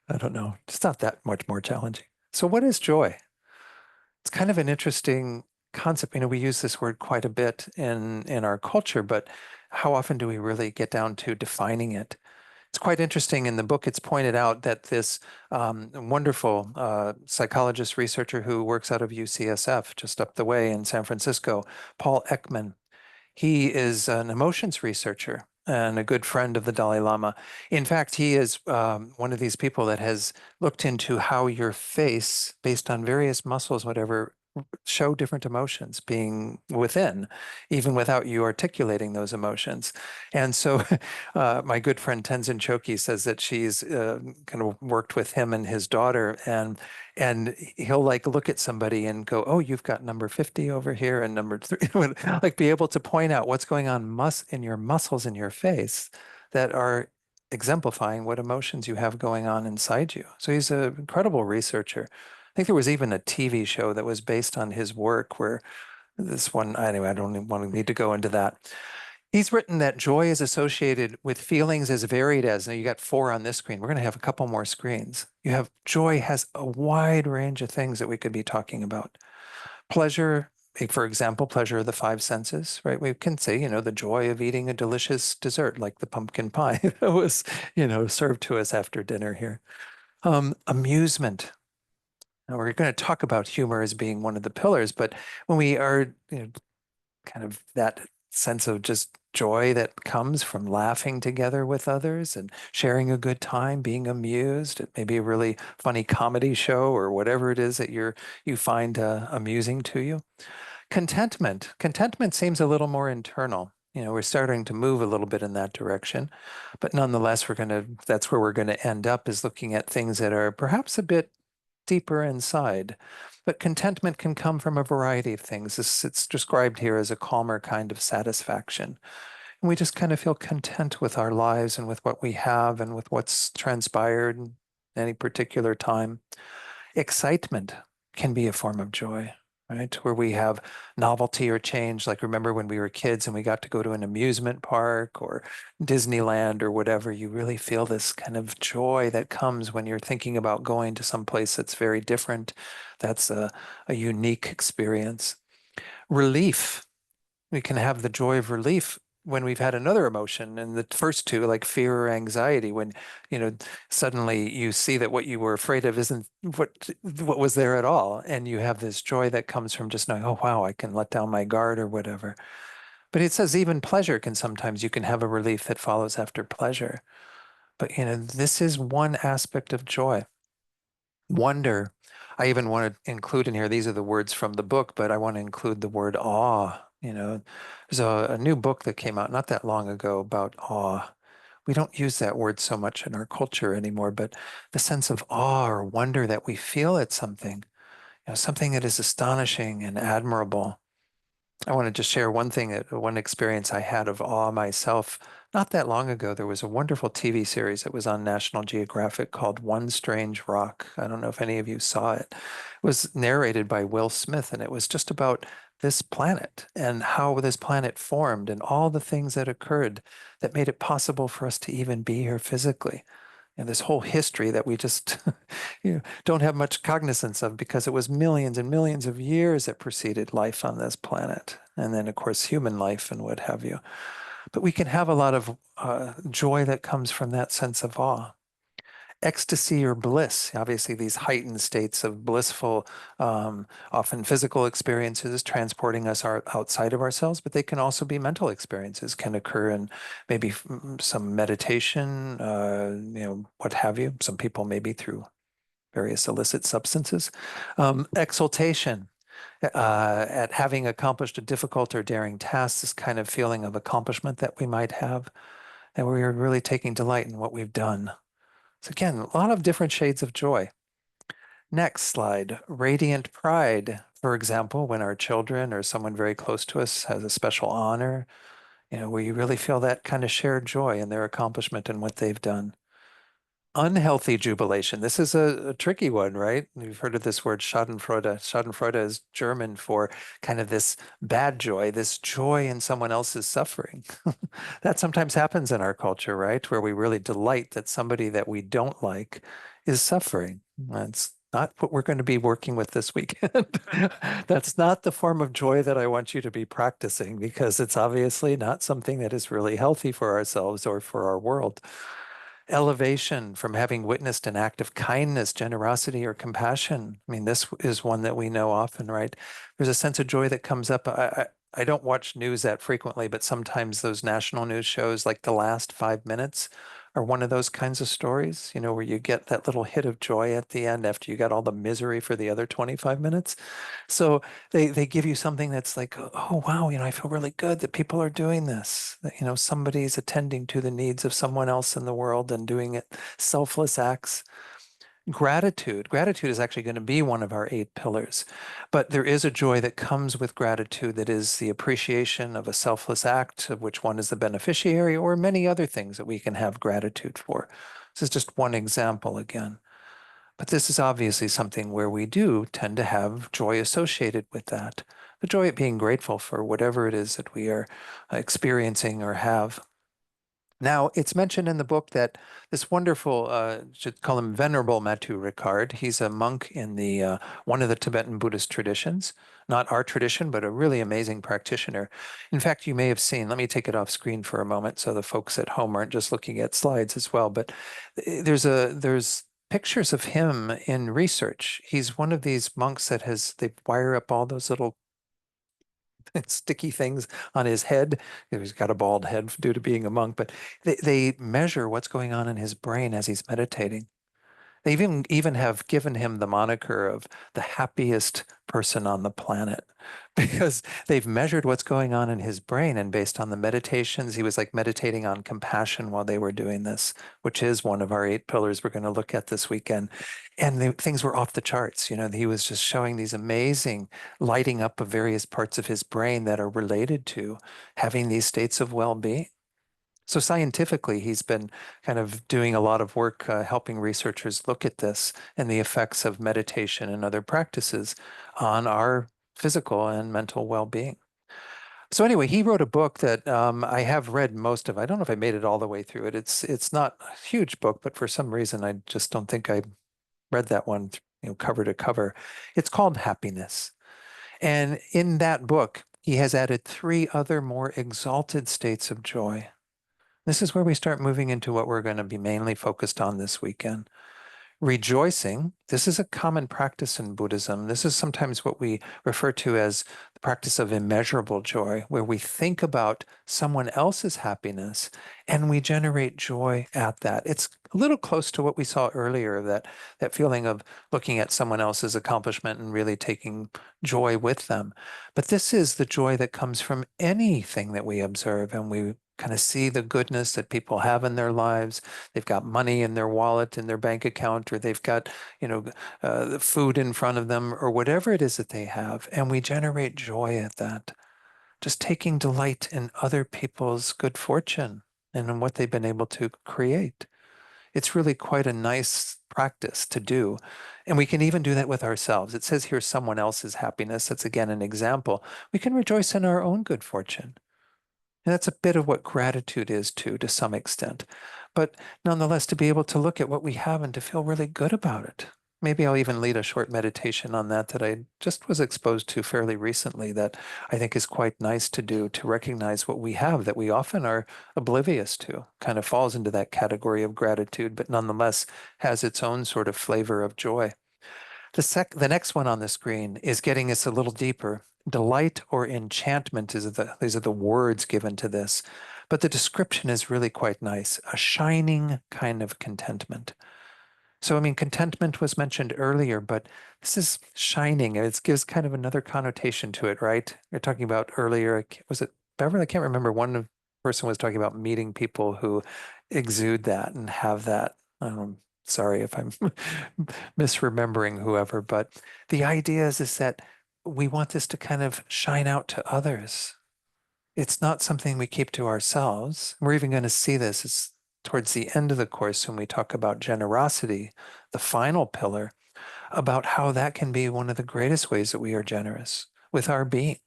I don't know. It's not that much more challenging. So what is joy? It's kind of an interesting concept. We use this word quite a bit in our culture, but how often do we really get down to defining it? It's quite interesting. In the book, it's pointed out that this wonderful psychologist researcher who works out of UCSF just up the way in San Francisco, Paul Ekman, he is an emotions researcher and a good friend of the Dalai Lama. In fact, he is one of these people that has looked into how your face, based on various muscles, whatever, show different emotions being within, even without you articulating those emotions. And so my good friend Tenzin Choki says that she's kind of worked with him and his daughter, and he'll like look at somebody and go, oh, you've got number 50 over here and number 3, like be able to point out what's going on in your muscles in your face that are exemplifying what emotions you have going on inside you. So he's an incredible researcher. I think there was even a TV show that was based on his work where this one, anyway, I don't even want to need to go into that. He's written that joy is associated with feelings as varied as, now you got 4 on this screen. We're going to have a couple more screens. Joy has a wide range of things that we could be talking about. Pleasure, for example, pleasure of the 5 senses, right? We can say, the joy of eating a delicious dessert like the pumpkin pie that was, served to us after dinner here. Amusement. Now we're going to talk about humor as being one of the pillars, but when we are, kind of that sense of just joy that comes from laughing together with others and sharing a good time, being amused at maybe a really funny comedy show or whatever it is that you find amusing to you. Contentment. Contentment seems a little more internal. We're starting to move a little bit in that direction, but nonetheless, that's where we're going to end up, is looking at things that are perhaps a bit deeper inside. But contentment can come from a variety of things. It's described here as a calmer kind of satisfaction. And we just kind of feel content with our lives and with what we have and with what's transpired in any particular time. Excitement can be a form of joy, right? Where we have novelty or change. Like, remember when we were kids and we got to go to an amusement park or Disneyland or whatever, you really feel this kind of joy that comes when you're thinking about going to some place that's very different. That's a unique experience. Relief. We can have the joy of relief when we've had another emotion. And the first two, like fear or anxiety, when, suddenly you see that what you were afraid of isn't what was there at all. And you have this joy that comes from just knowing, oh, wow, I can let down my guard or whatever. But it says even pleasure you can have a relief that follows after pleasure. But, this is one aspect of joy. Wonder. I even want to include in here, these are the words from the book, but I want to include the word awe. There's a new book that came out not that long ago about awe. We don't use that word so much in our culture anymore, but the sense of awe or wonder that we feel at something, something that is astonishing and admirable. I want to just share one experience I had of awe myself. Not that long ago, there was a wonderful TV series that was on National Geographic called One Strange Rock. I don't know if any of you saw it. It was narrated by Will Smith, and it was just about this planet and how this planet formed and all the things that occurred that made it possible for us to even be here physically. And this whole history that we just don't have much cognizance of, because it was millions and millions of years that preceded life on this planet. And then, of course, human life and what have you. But we can have a lot of joy that comes from that sense of awe. Ecstasy or bliss, obviously these heightened states of blissful, often physical experiences transporting us outside of ourselves, but they can also be mental experiences, can occur in maybe some meditation, what have you. Some people maybe through various illicit substances. Exultation. At having accomplished a difficult or daring task, this kind of feeling of accomplishment that we might have, and we are really taking delight in what we've done. So again, a lot of different shades of joy. Next slide, radiant pride. For example, when our children or someone very close to us has a special honor, we really feel that kind of shared joy in their accomplishment and what they've done. unhealthy jubilation. This is a tricky one, right? You've heard of this word Schadenfreude. Schadenfreude is German for kind of this bad joy, this joy in someone else's suffering. That sometimes happens in our culture, right? Where we really delight that somebody that we don't like is suffering. That's not what we're going to be working with this weekend. That's not the form of joy that I want you to be practicing, because it's obviously not something that is really healthy for ourselves or for our world. Elevation from having witnessed an act of kindness, generosity, or compassion. I mean, this is one that we know often, right? There's a sense of joy that comes up. I don't watch news that frequently, but sometimes those national news shows, like The Last 5 Minutes, are one of those kinds of stories, you know, where you get that little hit of joy at the end after you got all the misery for the other 25 minutes. So they give you something that's like, oh, wow, you know, I feel really good that people are doing this, that, you know, somebody's attending to the needs of someone else in the world and doing it, selfless acts. Gratitude. Gratitude is actually going to be one of our 8 pillars, but there is a joy that comes with gratitude that is the appreciation of a selfless act of which one is the beneficiary, or many other things that we can have gratitude for. This is just one example again. But this is obviously something where we do tend to have joy associated with that. The joy at being grateful for whatever it is that we are experiencing or have. Now, it's mentioned in the book that this wonderful, should call him Venerable Matu Ricard, he's a monk in the one of the Tibetan Buddhist traditions, not our tradition, but a really amazing practitioner. In fact, you may have seen, let me take it off screen for a moment so the folks at home aren't just looking at slides as well, but there's pictures of him in research. He's one of these monks that they wire up all those little sticky things on his head. He's got a bald head due to being a monk, but they measure what's going on in his brain as he's meditating. They even have given him the moniker of the happiest person on the planet, because they've measured what's going on in his brain, and based on the meditations, he was like meditating on compassion while they were doing this, which is one of our 8 pillars we're going to look at this weekend. And things were off the charts. You know, he was just showing these amazing lighting up of various parts of his brain that are related to having these states of well-being. So scientifically, he's been kind of doing a lot of work helping researchers look at this and the effects of meditation and other practices on our physical and mental well-being. So anyway, he wrote a book that I have read most of. I don't know if I made it all the way through it. It's not a huge book, but for some reason, I just don't think I read that one, you know, cover to cover. It's called Happiness. And in that book, he has added 3 other more exalted states of joy. This is where we start moving into what we're going to be mainly focused on this weekend. Rejoicing, this is a common practice in Buddhism. This is sometimes what we refer to as the practice of immeasurable joy, where we think about someone else's happiness and we generate joy at that. It's a little close to what we saw earlier, that feeling of looking at someone else's accomplishment and really taking joy with them. But this is the joy that comes from anything that we observe, and we kind of see the goodness that people have in their lives. They've got money in their wallet, in their bank account, or they've got, you know, the food in front of them, or whatever it is that they have. And we generate joy at that. Just taking delight in other people's good fortune and in what they've been able to create. It's really quite a nice practice to do. And we can even do that with ourselves. It says here, someone else's happiness. That's again an example. We can rejoice in our own good fortune. And that's a bit of what gratitude is too, to some extent. But nonetheless, to be able to look at what we have and to feel really good about it. Maybe I'll even lead a short meditation on that I just was exposed to fairly recently, that I think is quite nice to do, to recognize what we have that we often are oblivious to. Kind of falls into that category of gratitude, but nonetheless has its own sort of flavor of joy. The next one on the screen is getting us a little deeper. Delight or enchantment these are the words given to this, but the description is really quite nice. A shining kind of contentment. So, I mean, contentment was mentioned earlier, but this is shining. It gives kind of another connotation to it, right? You're talking about earlier, was it Beverly? I can't remember. One person was talking about meeting people who exude that and have that. Sorry if I'm misremembering whoever, but the idea is that we want this to kind of shine out to others. It's not something we keep to ourselves. We're even going to see this. It's towards the end of the course when we talk about generosity, the final pillar, about how that can be one of the greatest ways that we are generous with our being,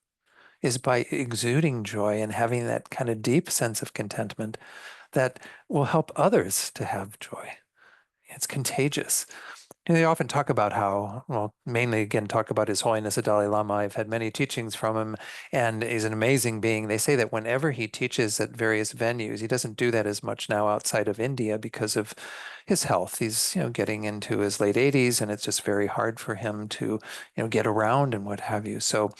is by exuding joy and having that kind of deep sense of contentment that will help others to have joy. It's contagious. And they often talk about how, well, mainly again, talk about His Holiness the Dalai Lama. I've had many teachings from him, and he's an amazing being. They say that whenever he teaches at various venues, he doesn't do that as much now outside of India because of his health. He's, getting into his late 80s, and it's just very hard for him to, get around and what have you. So,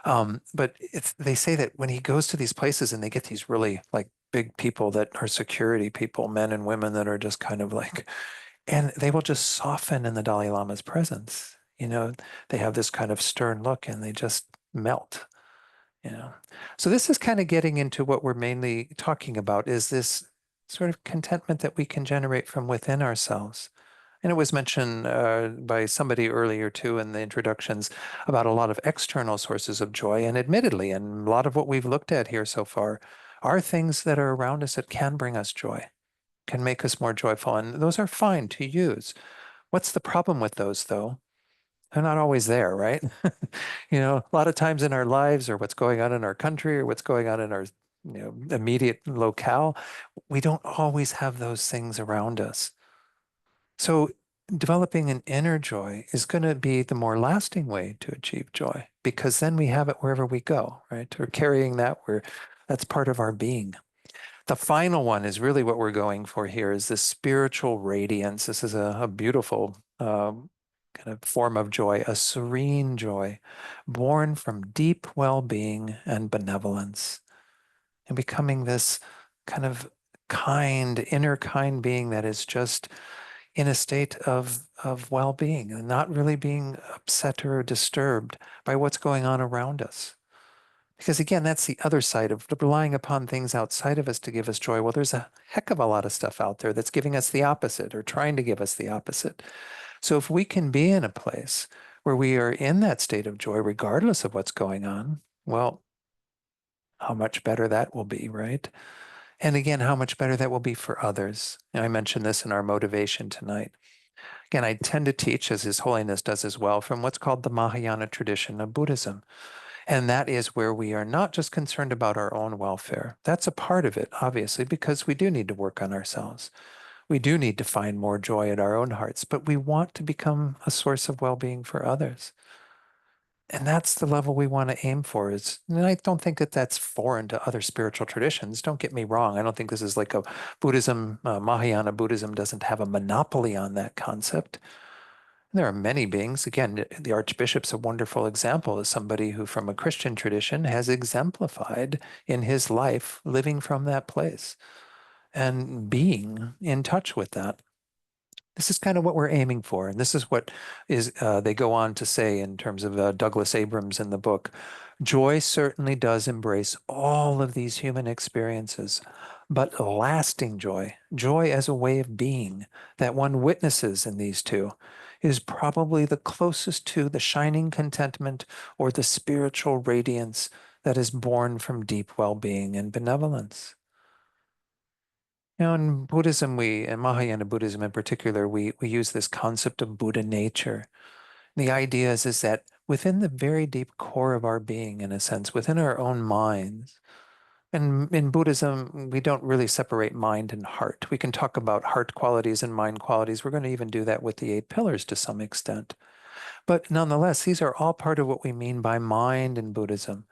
but they say that when he goes to these places and they get these really like big people that are security people, men and women that are just kind of like, and they will just soften in the Dalai Lama's presence. They have this kind of stern look and they just melt. So this is kind of getting into what we're mainly talking about, is this sort of contentment that we can generate from within ourselves. And it was mentioned by somebody earlier too in the introductions about a lot of external sources of joy. And admittedly, and a lot of what we've looked at here so far are things that are around us that can bring us joy, can make us more joyful. And those are fine to use. What's the problem with those though? They're not always there, right? A lot of times in our lives, or what's going on in our country, or what's going on in our immediate locale, we don't always have those things around us. So developing an inner joy is going to be the more lasting way to achieve joy, because then we have it wherever we go, right? We're carrying that, that's part of our being. The final one is really what we're going for here, is this spiritual radiance. This is a beautiful kind of form of joy, a serene joy born from deep well-being and benevolence, and becoming this kind of inner kind being that is just in a state of well-being and not really being upset or disturbed by what's going on around us. Because again, that's the other side of relying upon things outside of us to give us joy. Well, there's a heck of a lot of stuff out there that's giving us the opposite or trying to give us the opposite. So if we can be in a place where we are in that state of joy, regardless of what's going on, well, how much better that will be, right? And again, how much better that will be for others. And I mentioned this in our motivation tonight. Again, I tend to teach, as His Holiness does as well, from what's called the Mahayana tradition of Buddhism. And that is where we are not just concerned about our own welfare. That's a part of it, obviously, because we do need to work on ourselves. We do need to find more joy in our own hearts, but we want to become a source of well-being for others. And that's the level we want to aim for. And I don't think that that's foreign to other spiritual traditions. Don't get me wrong. I don't think this is like a Buddhism, Mahayana Buddhism doesn't have a monopoly on that concept. There are many beings. Again, the Archbishop's a wonderful example of somebody who, from a Christian tradition, has exemplified in his life living from that place and being in touch with that. This is kind of what we're aiming for. And this is what they go on to say in terms of Douglas Abrams in the book. Joy certainly does embrace all of these human experiences, but lasting joy, joy as a way of being that one witnesses in these two, is probably the closest to the shining contentment or the spiritual radiance that is born from deep well-being and benevolence. In Buddhism, in Mahayana Buddhism in particular, we use this concept of Buddha nature. The idea is that within the very deep core of our being, in a sense, within our own minds, and in Buddhism, we don't really separate mind and heart. We can talk about heart qualities and mind qualities. We're going to even do that with the 8 pillars to some extent. But nonetheless, these are all part of what we mean by mind in Buddhism.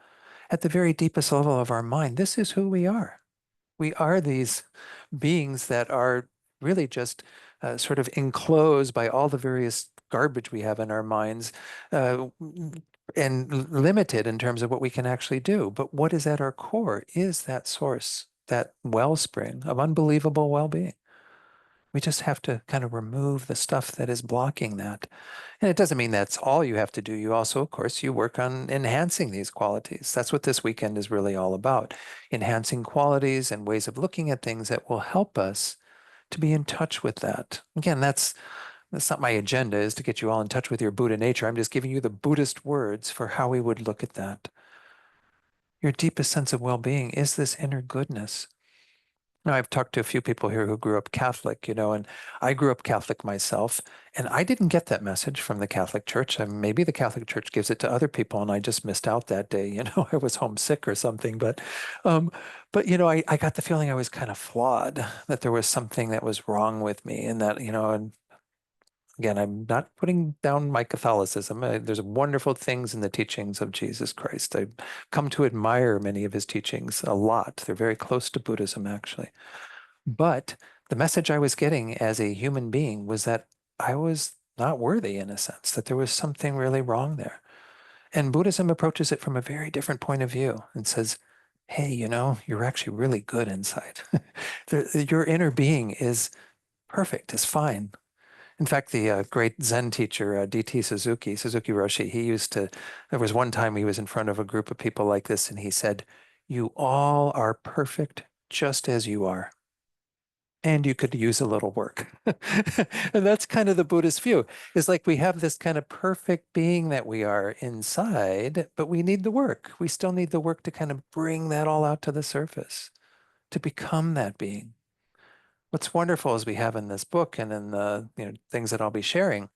At the very deepest level of our mind, this is who we are. We are these beings that are really just sort of enclosed by all the various garbage we have in our minds and limited in terms of what we can actually do. But what is at our core is that source, that wellspring of unbelievable well-being. We just have to kind of remove the stuff that is blocking that. And it doesn't mean that's all you have to do. You also, of course, you work on enhancing these qualities. That's what this weekend is really all about. Enhancing qualities and ways of looking at things that will help us to be in touch with that. Again, that's not my agenda, is to get you all in touch with your Buddha nature. I'm just giving you the Buddhist words for how we would look at that. Your deepest sense of well-being is this inner goodness. Now, I've talked to a few people here who grew up Catholic, and I grew up Catholic myself, and I didn't get that message from the Catholic Church. And maybe the Catholic Church gives it to other people, and I just missed out that day. I was homesick or something. Um, I got the feeling I was kind of flawed, that there was something that was wrong with me, and that, and again, I'm not putting down my Catholicism. There's wonderful things in the teachings of Jesus Christ. I've come to admire many of his teachings a lot. They're very close to Buddhism, actually. But the message I was getting as a human being was that I was not worthy, in a sense, that there was something really wrong there. And Buddhism approaches it from a very different point of view and says, hey, you're actually really good inside. Your inner being is perfect, is fine. In fact, the great Zen teacher, D.T. Suzuki Roshi, there was one time he was in front of a group of people like this, and he said, you all are perfect just as you are. And you could use a little work. And that's kind of the Buddhist view. It's like we have this kind of perfect being that we are inside, but we need the work. We still need the work to kind of bring that all out to the surface, to become that being. What's wonderful is we have in this book and in the things that I'll be sharing,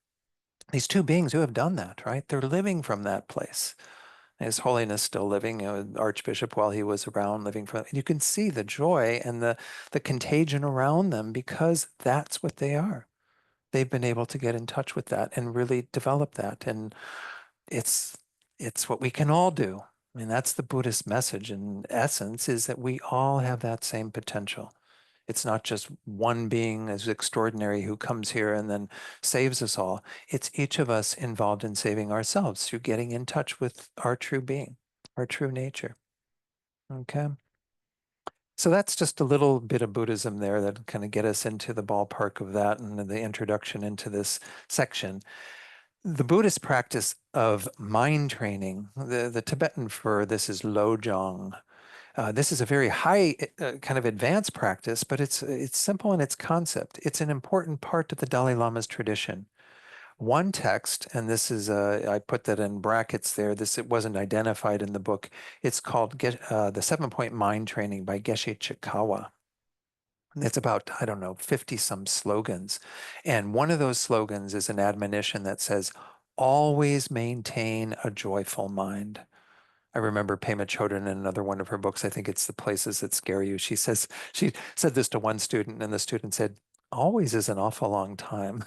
these two beings who have done that, right? They're living from that place. His Holiness still living, Archbishop while he was around living from. You can see the joy and the contagion around them because that's what they are. They've been able to get in touch with that and really develop that, and it's what we can all do. I mean, that's the Buddhist message in essence, is that we all have that same potential. It's not just one being as extraordinary who comes here and then saves us all. It's each of us involved in saving ourselves through getting in touch with our true being, our true nature. Okay. So that's just a little bit of Buddhism there that kind of get us into the ballpark of that and the introduction into this section. The Buddhist practice of mind training, the Tibetan for this is Lojong. This is a very high kind of advanced practice, but it's simple in its concept. It's an important part of the Dalai Lama's tradition. One text, and this is I put that in brackets there. It wasn't identified in the book. It's called the 7-Point Mind Training by Geshe Chikawa. It's about, I don't know, 50 some slogans. And one of those slogans is an admonition that says, always maintain a joyful mind. I remember Pema Chodron in another one of her books, I think it's The Places That Scare You. She said this to one student, and the student said, always is an awful long time.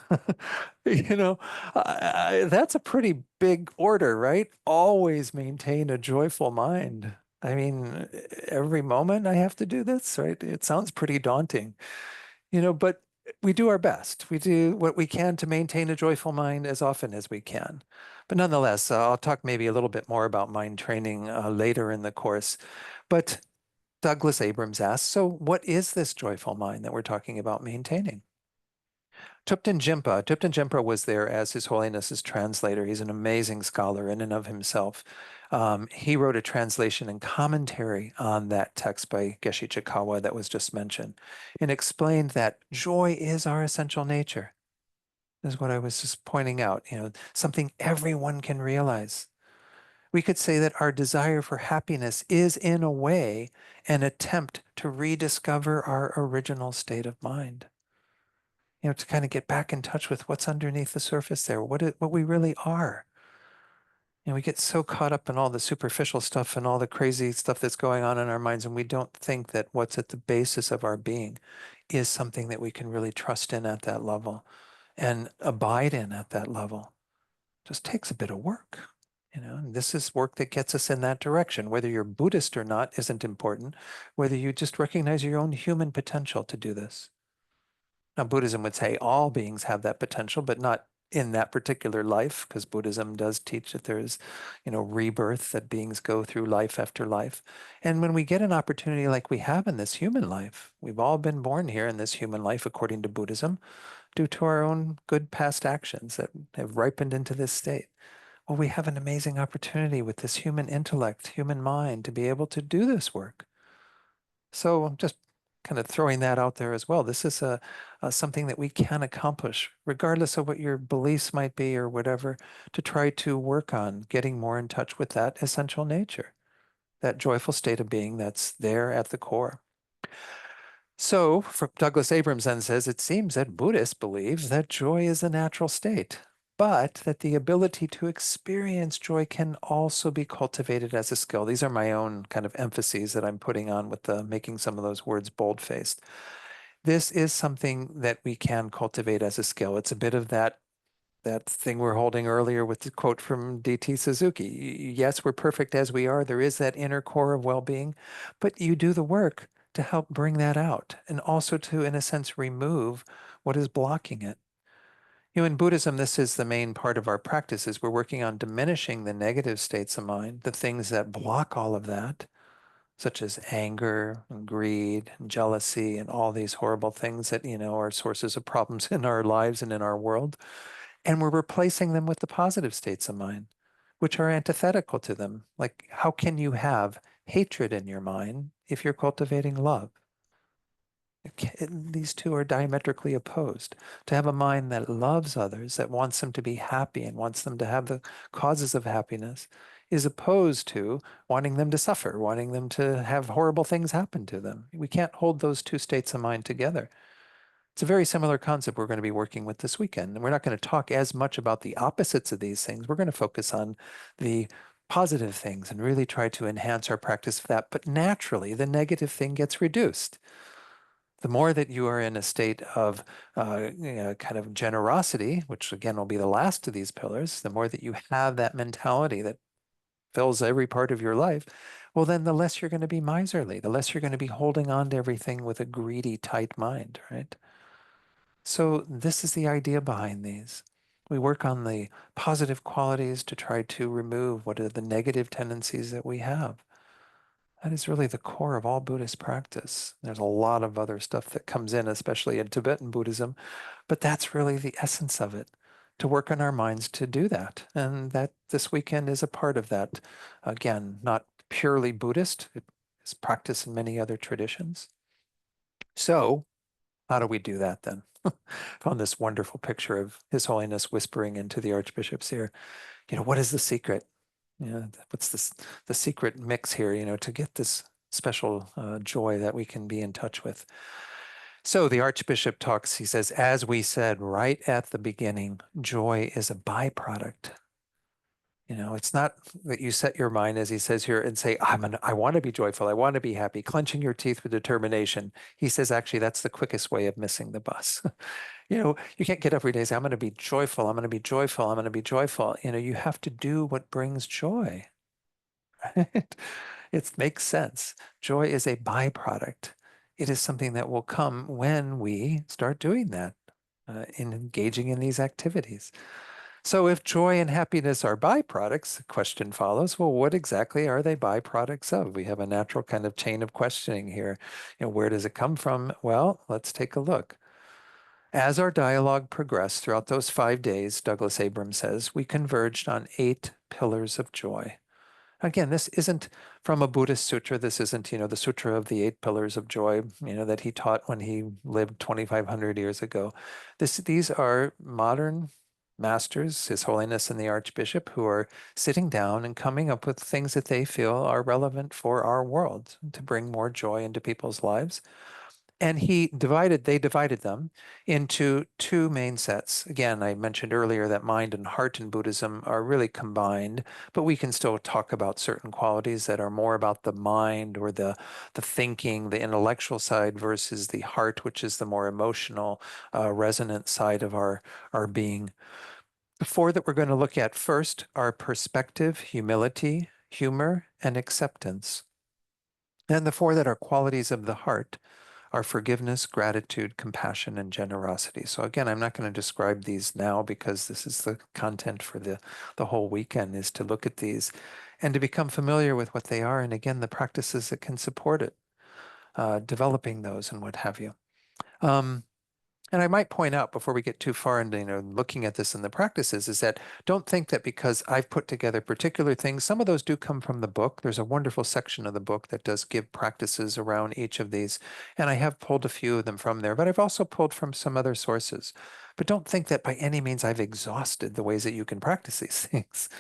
That's a pretty big order, right? Always maintain a joyful mind. I mean, every moment I have to do this, right? It sounds pretty daunting, but we do our best. We do what we can to maintain a joyful mind as often as we can. But nonetheless, I'll talk maybe a little bit more about mind training later in the course. But Douglas Abrams asks, so what is this joyful mind that we're talking about maintaining? Thupten Jinpa was there as His Holiness's translator. He's an amazing scholar in and of himself. He wrote a translation and commentary on that text by Geshe Chikawa that was just mentioned and explained that joy is our essential nature. This is what I was just pointing out, something everyone can realize. We could say that our desire for happiness is, in a way, an attempt to rediscover our original state of mind. To kind of get back in touch with what's underneath the surface there, what we really are. We get so caught up in all the superficial stuff and all the crazy stuff that's going on in our minds, and we don't think that what's at the basis of our being is something that we can really trust in at that level and abide in at that level. Just takes a bit of work. And this is work that gets us in that direction. Whether you're Buddhist or not isn't important. Whether you just recognize your own human potential to do this. Now, Buddhism would say all beings have that potential, but not in that particular life, because Buddhism does teach that there's, rebirth, that beings go through life after life. And when we get an opportunity like we have in this human life, we've all been born here in this human life, according to Buddhism, due to our own good past actions that have ripened into this state. Well, we have an amazing opportunity with this human intellect, human mind, to be able to do this work. So I'm just kind of throwing that out there as well. This is something that we can accomplish, regardless of what your beliefs might be or whatever, to try to work on getting more in touch with that essential nature, that joyful state of being that's there at the core. So Douglas Abrams then says, it seems that Buddhists believe that joy is a natural state, but that the ability to experience joy can also be cultivated as a skill. These are my own kind of emphases that I'm putting on with the making some of those words bold-faced. This is something that we can cultivate as a skill. It's a bit of that thing we're holding earlier with the quote from D.T. Suzuki. Yes, we're perfect as we are. There is that inner core of well-being, but you do the work to help bring that out and also to, in a sense, remove what is blocking it. You know, in Buddhism, this is the main part of our practice is we're working on diminishing the negative states of mind, the things that block all of that, such as anger and greed and jealousy and all these horrible things that, are sources of problems in our lives and in our world. And we're replacing them with the positive states of mind, which are antithetical to them. Like, how can you have hatred in your mind if you're cultivating love? These two are diametrically opposed. To have a mind that loves others, that wants them to be happy and wants them to have the causes of happiness, is opposed to wanting them to suffer, wanting them to have horrible things happen to them. We can't hold those two states of mind together. It's a very similar concept we're going to be working with this weekend. And we're not going to talk as much about the opposites of these things. We're going to focus on the positive things and really try to enhance our practice of that. But naturally, the negative thing gets reduced. The more that you are in a state of kind of generosity, which again will be the last of these pillars, the more that you have that mentality that fills every part of your life, well, then the less you're going to be miserly, the less you're going to be holding on to everything with a greedy, tight mind, right? So this is the idea behind these. We work on the positive qualities to try to remove what are the negative tendencies that we have. That is really the core of all Buddhist practice. There's a lot of other stuff that comes in, especially in Tibetan Buddhism, but that's really the essence of it, to work on our minds to do that. And that this weekend is a part of that. Again, not purely Buddhist, it's practiced in many other traditions. So how do we do that then? Found this wonderful picture of His Holiness whispering into the Archbishop's ear, what is the secret? What's the secret mix here, to get this special joy that we can be in touch with. So the Archbishop talks, he says, as we said right at the beginning, joy is a byproduct. It's not that you set your mind, as he says here, and say, I want to be joyful. I want to be happy, clenching your teeth with determination. He says, actually, that's the quickest way of missing the bus. You can't get up every day and say, I'm going to be joyful. I'm going to be joyful. I'm going to be joyful. You have to do what brings joy. Right? It makes sense. Joy is a byproduct. It is something that will come when we start doing that, in engaging in these activities. So if joy and happiness are byproducts, the question follows, well, what exactly are they byproducts of? We have a natural kind of chain of questioning here. Where does it come from? Well, let's take a look. As our dialogue progressed throughout those 5 days, Douglas Abrams says, we converged on 8 pillars of joy. Again, this isn't from a Buddhist sutra. This isn't, the Sutra of the 8 Pillars of Joy, that he taught when he lived 2,500 years ago. These are modern masters, His Holiness and the Archbishop, who are sitting down and coming up with things that they feel are relevant for our world to bring more joy into people's lives. And they divided them into 2 main sets. Again, I mentioned earlier that mind and heart in Buddhism are really combined, but we can still talk about certain qualities that are more about the mind or the thinking, the intellectual side versus the heart, which is the more emotional, resonant side of our being. The 4 that we're going to look at first are perspective, humility, humor, and acceptance. And the 4 that are qualities of the heart are forgiveness, gratitude, compassion, and generosity. So again, I'm not going to describe these now because this is the content for the whole weekend, is to look at these and to become familiar with what they are. And again, the practices that can support it, developing those and what have you. And I might point out before we get too far into looking at this in the practices is that don't think that because I've put together particular things, some of those do come from the book. There's a wonderful section of the book that does give practices around each of these. And I have pulled a few of them from there, but I've also pulled from some other sources. But don't think that by any means I've exhausted the ways that you can practice these things.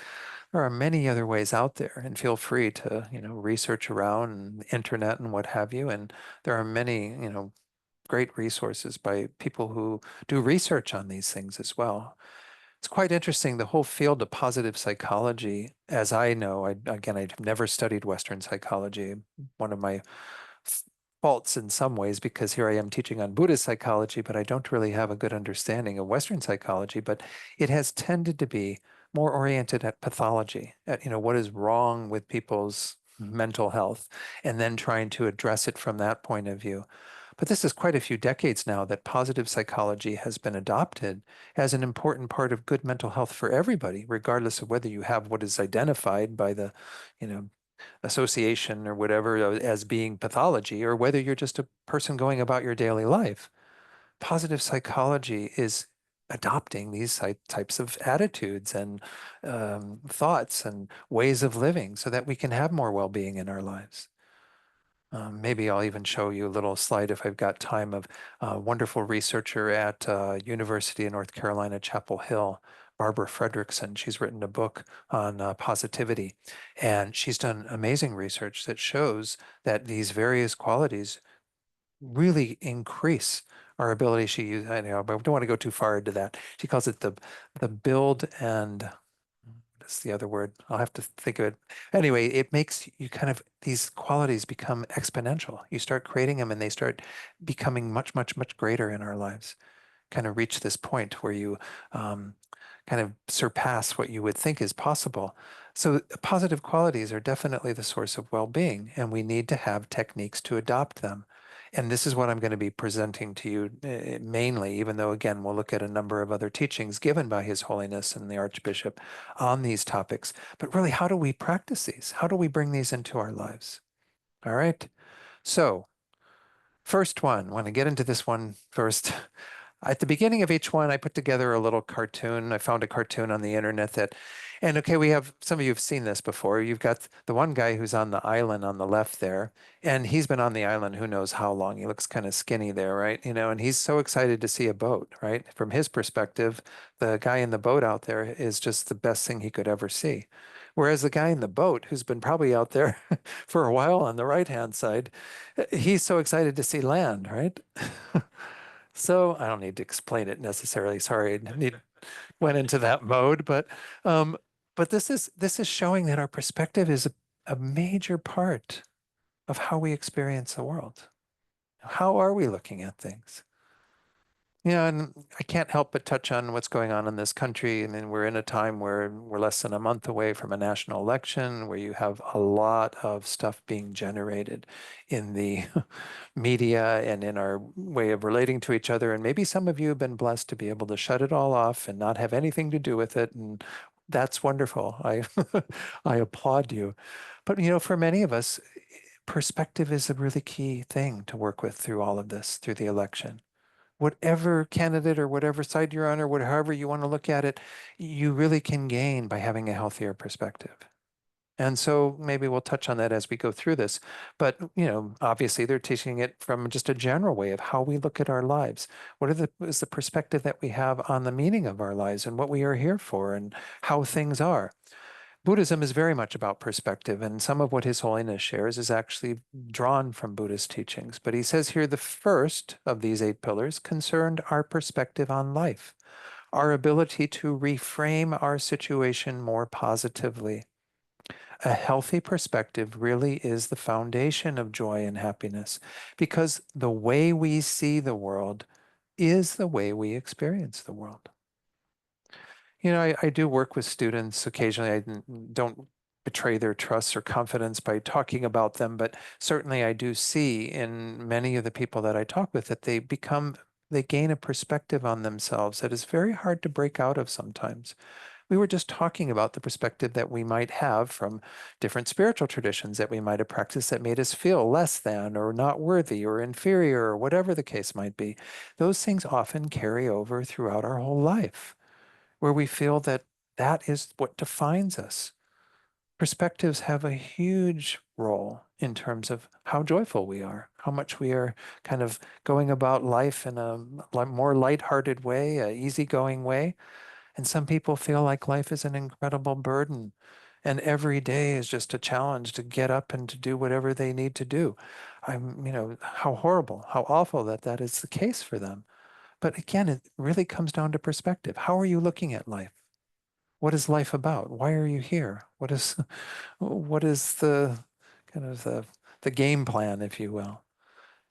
There are many other ways out there, and feel free to, research around and internet and what have you. And there are many, great resources by people who do research on these things as well. It's quite interesting, the whole field of positive psychology, as I know, again, I've never studied Western psychology. One of my faults in some ways, because here I am teaching on Buddhist psychology, but I don't really have a good understanding of Western psychology, but it has tended to be more oriented at pathology, at, what is wrong with people's mental health, and then trying to address it from that point of view. But this is quite a few decades now that positive psychology has been adopted as an important part of good mental health for everybody, regardless of whether you have what is identified by the, association or whatever as being pathology, or whether you're just a person going about your daily life. Positive psychology is adopting these types of attitudes and thoughts and ways of living so that we can have more well-being in our lives. Maybe I'll even show you a little slide if I've got time of a wonderful researcher at University of North Carolina, Chapel Hill, Barbara Fredrickson. She's written a book on positivity, and she's done amazing research that shows that these various qualities really increase our ability. I know, but I don't want to go too far into that. She calls it the build and that's the other word. I'll have to think of it. Anyway, it makes you these qualities become exponential. You start creating them and they start becoming much, much, much greater in our lives. Kind of reach this point where you kind of surpass what you would think is possible. So positive qualities are definitely the source of well-being, and we need to have techniques to adopt them. And this is what I'm going to be presenting to you mainly, even though, again, we'll look at a number of other teachings given by His Holiness and the Archbishop on these topics. But really, how do we practice these? How do we bring these into our lives? All right. So first one, I want to get into this one first. At the beginning of each one, I put together a little cartoon. I found a cartoon on the internet and okay, we have, some of you have seen this before. You've got the one guy who's on the island on the left there, and he's been on the island who knows how long. He looks kind of skinny there, right? And he's so excited to see a boat, right? From his perspective, the guy in the boat out there is just the best thing he could ever see. Whereas the guy in the boat, who's been probably out there for a while on the right-hand side, he's so excited to see land, right? So I don't need to explain it necessarily. Sorry, I went into that mode, but this is showing that our perspective is a major part of how we experience the world. How are we looking at things? And I can't help but touch on what's going on in this country. I mean, we're in a time where we're less than a month away from a national election, where you have a lot of stuff being generated in the media and in our way of relating to each other. And maybe some of you have been blessed to be able to shut it all off and not have anything to do with it. And that's wonderful. I applaud you. But, for many of us, perspective is a really key thing to work with through all of this, through the election. Whatever candidate or whatever side you're on, or however you want to look at it, you really can gain by having a healthier perspective. And so maybe we'll touch on that as we go through this. But, obviously they're teaching it from just a general way of how we look at our lives. What is the perspective that we have on the meaning of our lives and what we are here for and how things are? Buddhism is very much about perspective, and some of what His Holiness shares is actually drawn from Buddhist teachings. But he says here the first of these 8 pillars concerned our perspective on life, our ability to reframe our situation more positively. A healthy perspective really is the foundation of joy and happiness, because the way we see the world is the way we experience the world. I do work with students occasionally. I don't betray their trust or confidence by talking about them, but certainly I do see in many of the people that I talk with that they gain a perspective on themselves that is very hard to break out of sometimes. We were just talking about the perspective that we might have from different spiritual traditions that we might have practiced that made us feel less than or not worthy or inferior or whatever the case might be. Those things often carry over throughout our whole life, where we feel that is what defines us. Perspectives have a huge role in terms of how joyful we are, how much we are kind of going about life in a more lighthearted way, an easygoing way. And some people feel like life is an incredible burden And every day is just a challenge to get up and to do whatever they need to do. How horrible, how awful that that is the case for them. But again, it really comes down to perspective. How are you looking at life? What is life about? Why are you here? What is the kind of the game plan, if you will?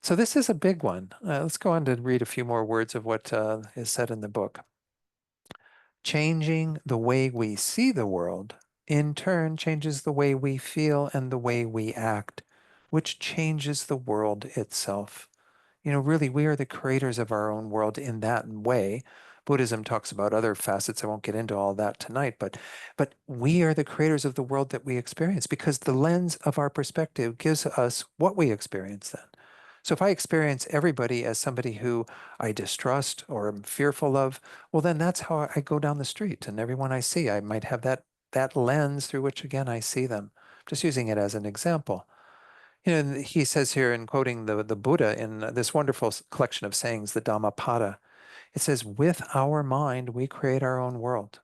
So this is a big one. Let's go on to read a few more words of what is said in the book. Changing the way we see the world, in turn, changes the way we feel and the way we act, which changes the world itself. Really, we are the creators of our own world in that way. Buddhism talks about other facets. I won't get into all that tonight, but we are the creators of the world that we experience because the lens of our perspective gives us what we experience then. So if I experience everybody as somebody who I distrust or am fearful of, well, then that's how I go down the street. And everyone I see, I might have that lens through which, again, I see them. Just using it as an example. And he says here in quoting the Buddha in this wonderful collection of sayings, the Dhammapada, it says, with our mind, we create our own world.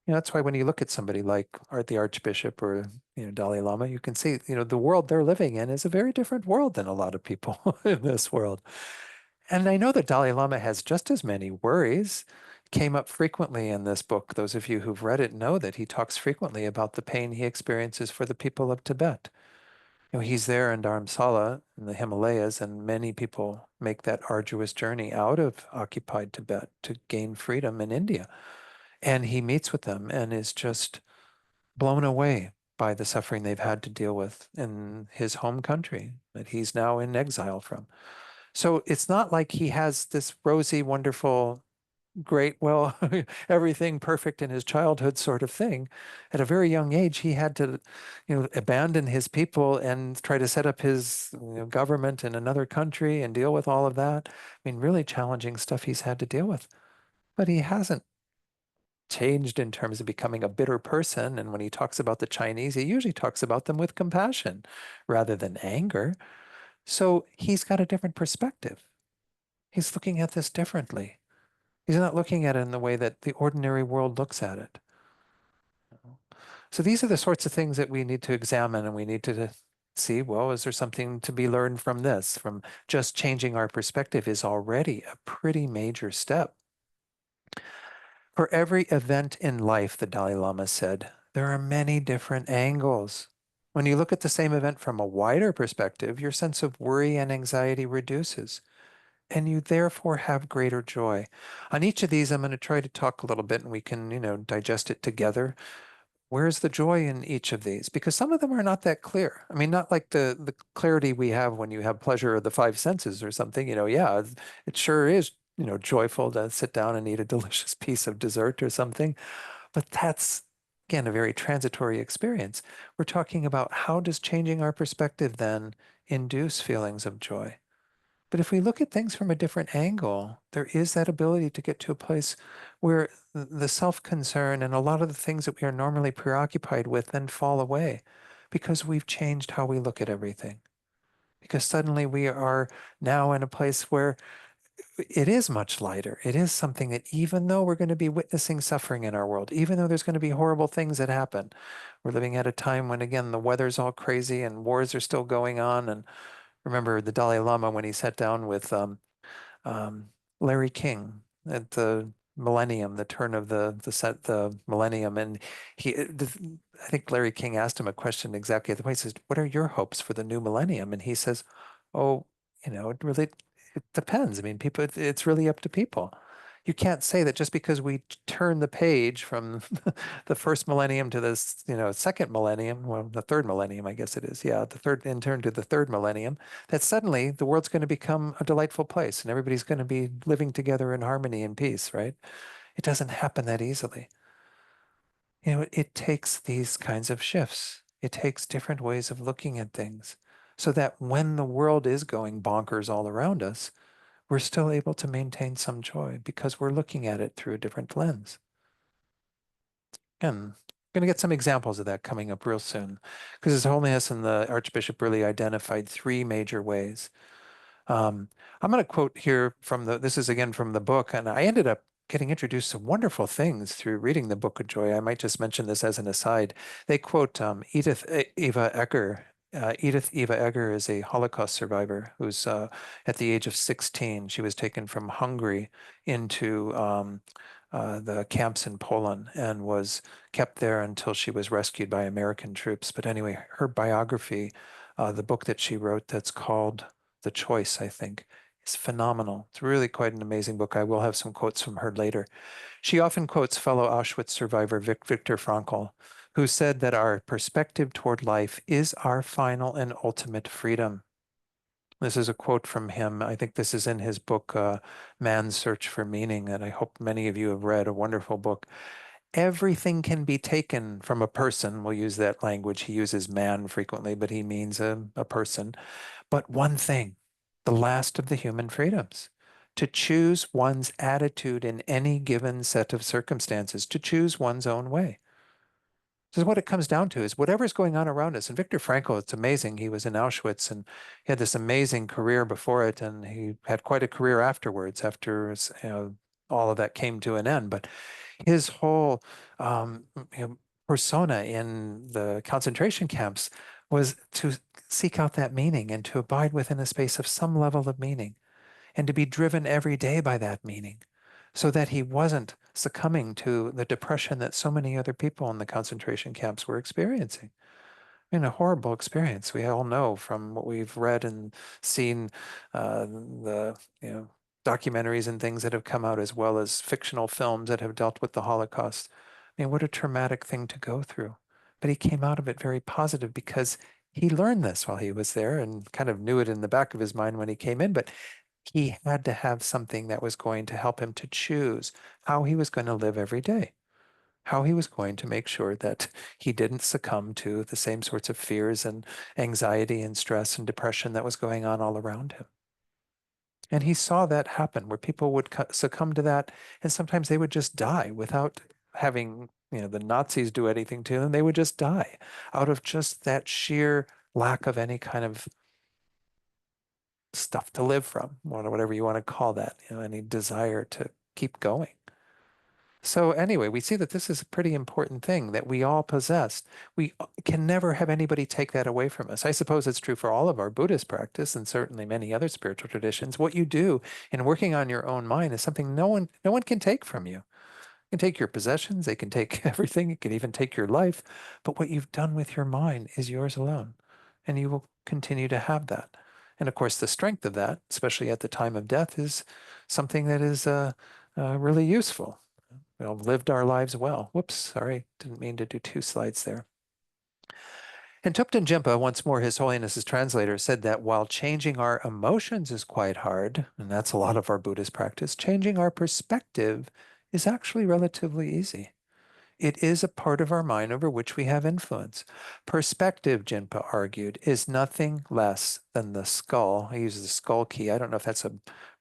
That's why when you look at somebody like the Archbishop or Dalai Lama, you can see the world they're living in is a very different world than a lot of people in this world. And I know that Dalai Lama has just as many worries. Came up frequently in this book. Those of you who've read it know that he talks frequently about the pain he experiences for the people of Tibet. He's there in Dharamsala in the Himalayas, and many people make that arduous journey out of occupied Tibet to gain freedom in India. And he meets with them and is just blown away by the suffering they've had to deal with in his home country that he's now in exile from. So it's not like he has this rosy, wonderful, great, well, everything perfect in his childhood sort of thing. At a very young age, he had to, abandon his people and try to set up his government in another country and deal with all of that. I mean, really challenging stuff he's had to deal with. But he hasn't changed in terms of becoming a bitter person. And when he talks about the Chinese, he usually talks about them with compassion rather than anger. So he's got a different perspective. He's looking at this differently. He's not looking at it in the way that the ordinary world looks at it. So these are the sorts of things that we need to examine, and we need to see, well, is there something to be learned from this? From just changing our perspective is already a pretty major step. For every event in life, the Dalai Lama said, there are many different angles. When you look at the same event from a wider perspective, your sense of worry and anxiety reduces, and you therefore have greater joy. On each of these, I'm going to try to talk a little bit, and we can, digest it together. Where's the joy in each of these? Because some of them are not that clear. I mean, not like the clarity we have when you have pleasure of the five senses or something. Yeah, it sure is, joyful to sit down and eat a delicious piece of dessert or something. But that's, again, a very transitory experience. We're talking about how does changing our perspective then induce feelings of joy? But if we look at things from a different angle, there is that ability to get to a place where the self-concern and a lot of the things that we are normally preoccupied with then fall away because we've changed how we look at everything. Because suddenly we are now in a place where it is much lighter. It is something that even though we're going to be witnessing suffering in our world, even though there's going to be horrible things that happen, we're living at a time when, again, the weather's all crazy and wars are still going on. And remember the Dalai Lama when he sat down with Larry King at the millennium, the turn of the millennium, and I think Larry King asked him a question exactly at the point. He says, "What are your hopes for the new millennium?" And he says, "Oh, it depends. I mean, it's really up to people." You can't say that just because we turn the page from the first millennium to this, second millennium, well, the third millennium, I guess it is. Yeah, in turn to the third millennium, that suddenly the world's going to become a delightful place and everybody's going to be living together in harmony and peace, right? It doesn't happen that easily. It takes these kinds of shifts. It takes different ways of looking at things so that when the world is going bonkers all around us, we're still able to maintain some joy because we're looking at it through a different lens. And I'm going to get some examples of that coming up real soon because His Holiness and the Archbishop really identified three major ways. I'm going to quote here this is again from the book, and I ended up getting introduced to wonderful things through reading the Book of Joy. I might just mention this as an aside. They quote Edith Eva Eger. Edith Eva Eger is a Holocaust survivor who's at the age of 16. She was taken from Hungary into the camps in Poland and was kept there until she was rescued by American troops. But anyway, her biography, the book that she wrote that's called The Choice, I think, is phenomenal. It's really quite an amazing book. I will have some quotes from her later. She often quotes fellow Auschwitz survivor Viktor Frankl, who said that our perspective toward life is our final and ultimate freedom. This is a quote from him. I think this is in his book, Man's Search for Meaning, that I hope many of you have read, a wonderful book. Everything can be taken from a person. We'll use that language. He uses man frequently, but he means a person. But one thing, the last of the human freedoms, to choose one's attitude in any given set of circumstances, to choose one's own way. So what it comes down to is whatever's going on around us. And Viktor Frankl, it's amazing. He was in Auschwitz and he had this amazing career before it, and he had quite a career afterwards, after all of that came to an end. But his whole persona in the concentration camps was to seek out that meaning and to abide within a space of some level of meaning and to be driven every day by that meaning so that he wasn't succumbing to the depression that so many other people in the concentration camps were experiencing. I mean, a horrible experience. We all know from what we've read and seen, the documentaries and things that have come out, as well as fictional films that have dealt with the Holocaust. I mean, what a traumatic thing to go through. But he came out of it very positive because he learned this while he was there and kind of knew it in the back of his mind when he came in. But he had to have something that was going to help him to choose how he was going to live every day, how he was going to make sure that he didn't succumb to the same sorts of fears and anxiety and stress and depression that was going on all around him. And he saw that happen where people would succumb to that, and sometimes they would just die without having the Nazis do anything to them. They would just die out of just that sheer lack of any kind of stuff to live from, or whatever you want to call that, any desire to keep going. So anyway, we see that this is a pretty important thing that we all possess. We can never have anybody take that away from us. I suppose it's true for all of our Buddhist practice and certainly many other spiritual traditions. What you do in working on your own mind is something no one can take from you. They can take your possessions, they can take everything, it can even take your life, but what you've done with your mind is yours alone, and you will continue to have that. And of course, the strength of that, especially at the time of death, is something that is really useful. Lived our lives well. Whoops, sorry, didn't mean to do 2 slides there. And Thupten Jinpa, once more, His Holiness's translator, said that while changing our emotions is quite hard, and that's a lot of our Buddhist practice, changing our perspective is actually relatively easy. It is a part of our mind over which we have influence. Perspective, Jinpa argued, is nothing less than the skull. He uses the skull key. I don't know if that's a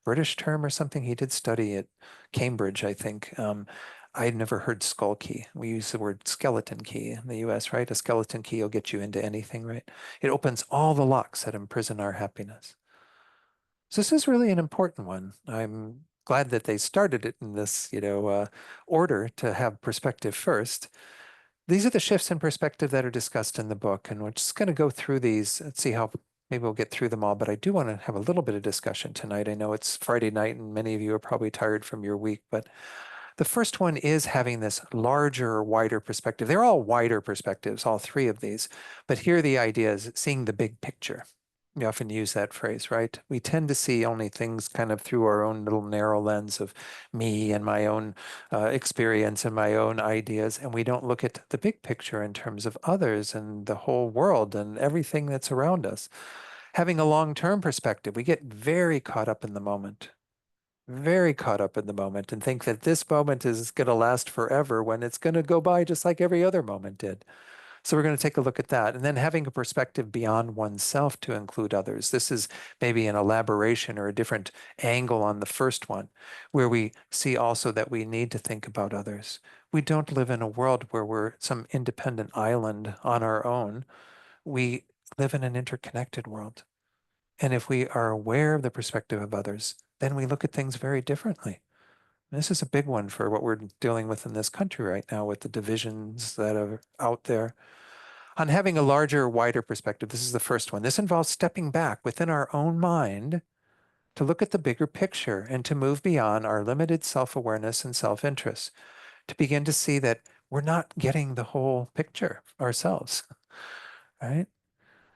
British term or something. He did study at Cambridge, I think. I'd never heard skull key. We use the word skeleton key in the US, right? A skeleton key will get you into anything, right? It opens all the locks that imprison our happiness. So this is really an important one. I'm glad that they started it in this, order to have perspective first. These are the shifts in perspective that are discussed in the book, and we're just going to go through these. Let's see how maybe we'll get through them all, but I do want to have a little bit of discussion tonight. I know it's Friday night and many of you are probably tired from your week, but the first one is having this larger, wider perspective. They're all wider perspectives, all 3 of these, but here the idea is seeing the big picture. We often use that phrase, right? We tend to see only things kind of through our own little narrow lens of me and my own experience and my own ideas, and we don't look at the big picture in terms of others and the whole world and everything that's around us. Having a long-term perspective, we get very caught up in the moment. Very caught up in the moment and think that this moment is going to last forever when it's going to go by just like every other moment did. So we're going to take a look at that. And then having a perspective beyond oneself to include others. This is maybe an elaboration or a different angle on the first one, where we see also that we need to think about others. We don't live in a world where we're some independent island on our own. We live in an interconnected world. And if we are aware of the perspective of others, then we look at things very differently. This is a big one for what we're dealing with in this country right now with the divisions that are out there. On having a larger, wider perspective, this is the first one. This involves stepping back within our own mind to look at the bigger picture and to move beyond our limited self-awareness and self-interest, to begin to see that we're not getting the whole picture ourselves, right?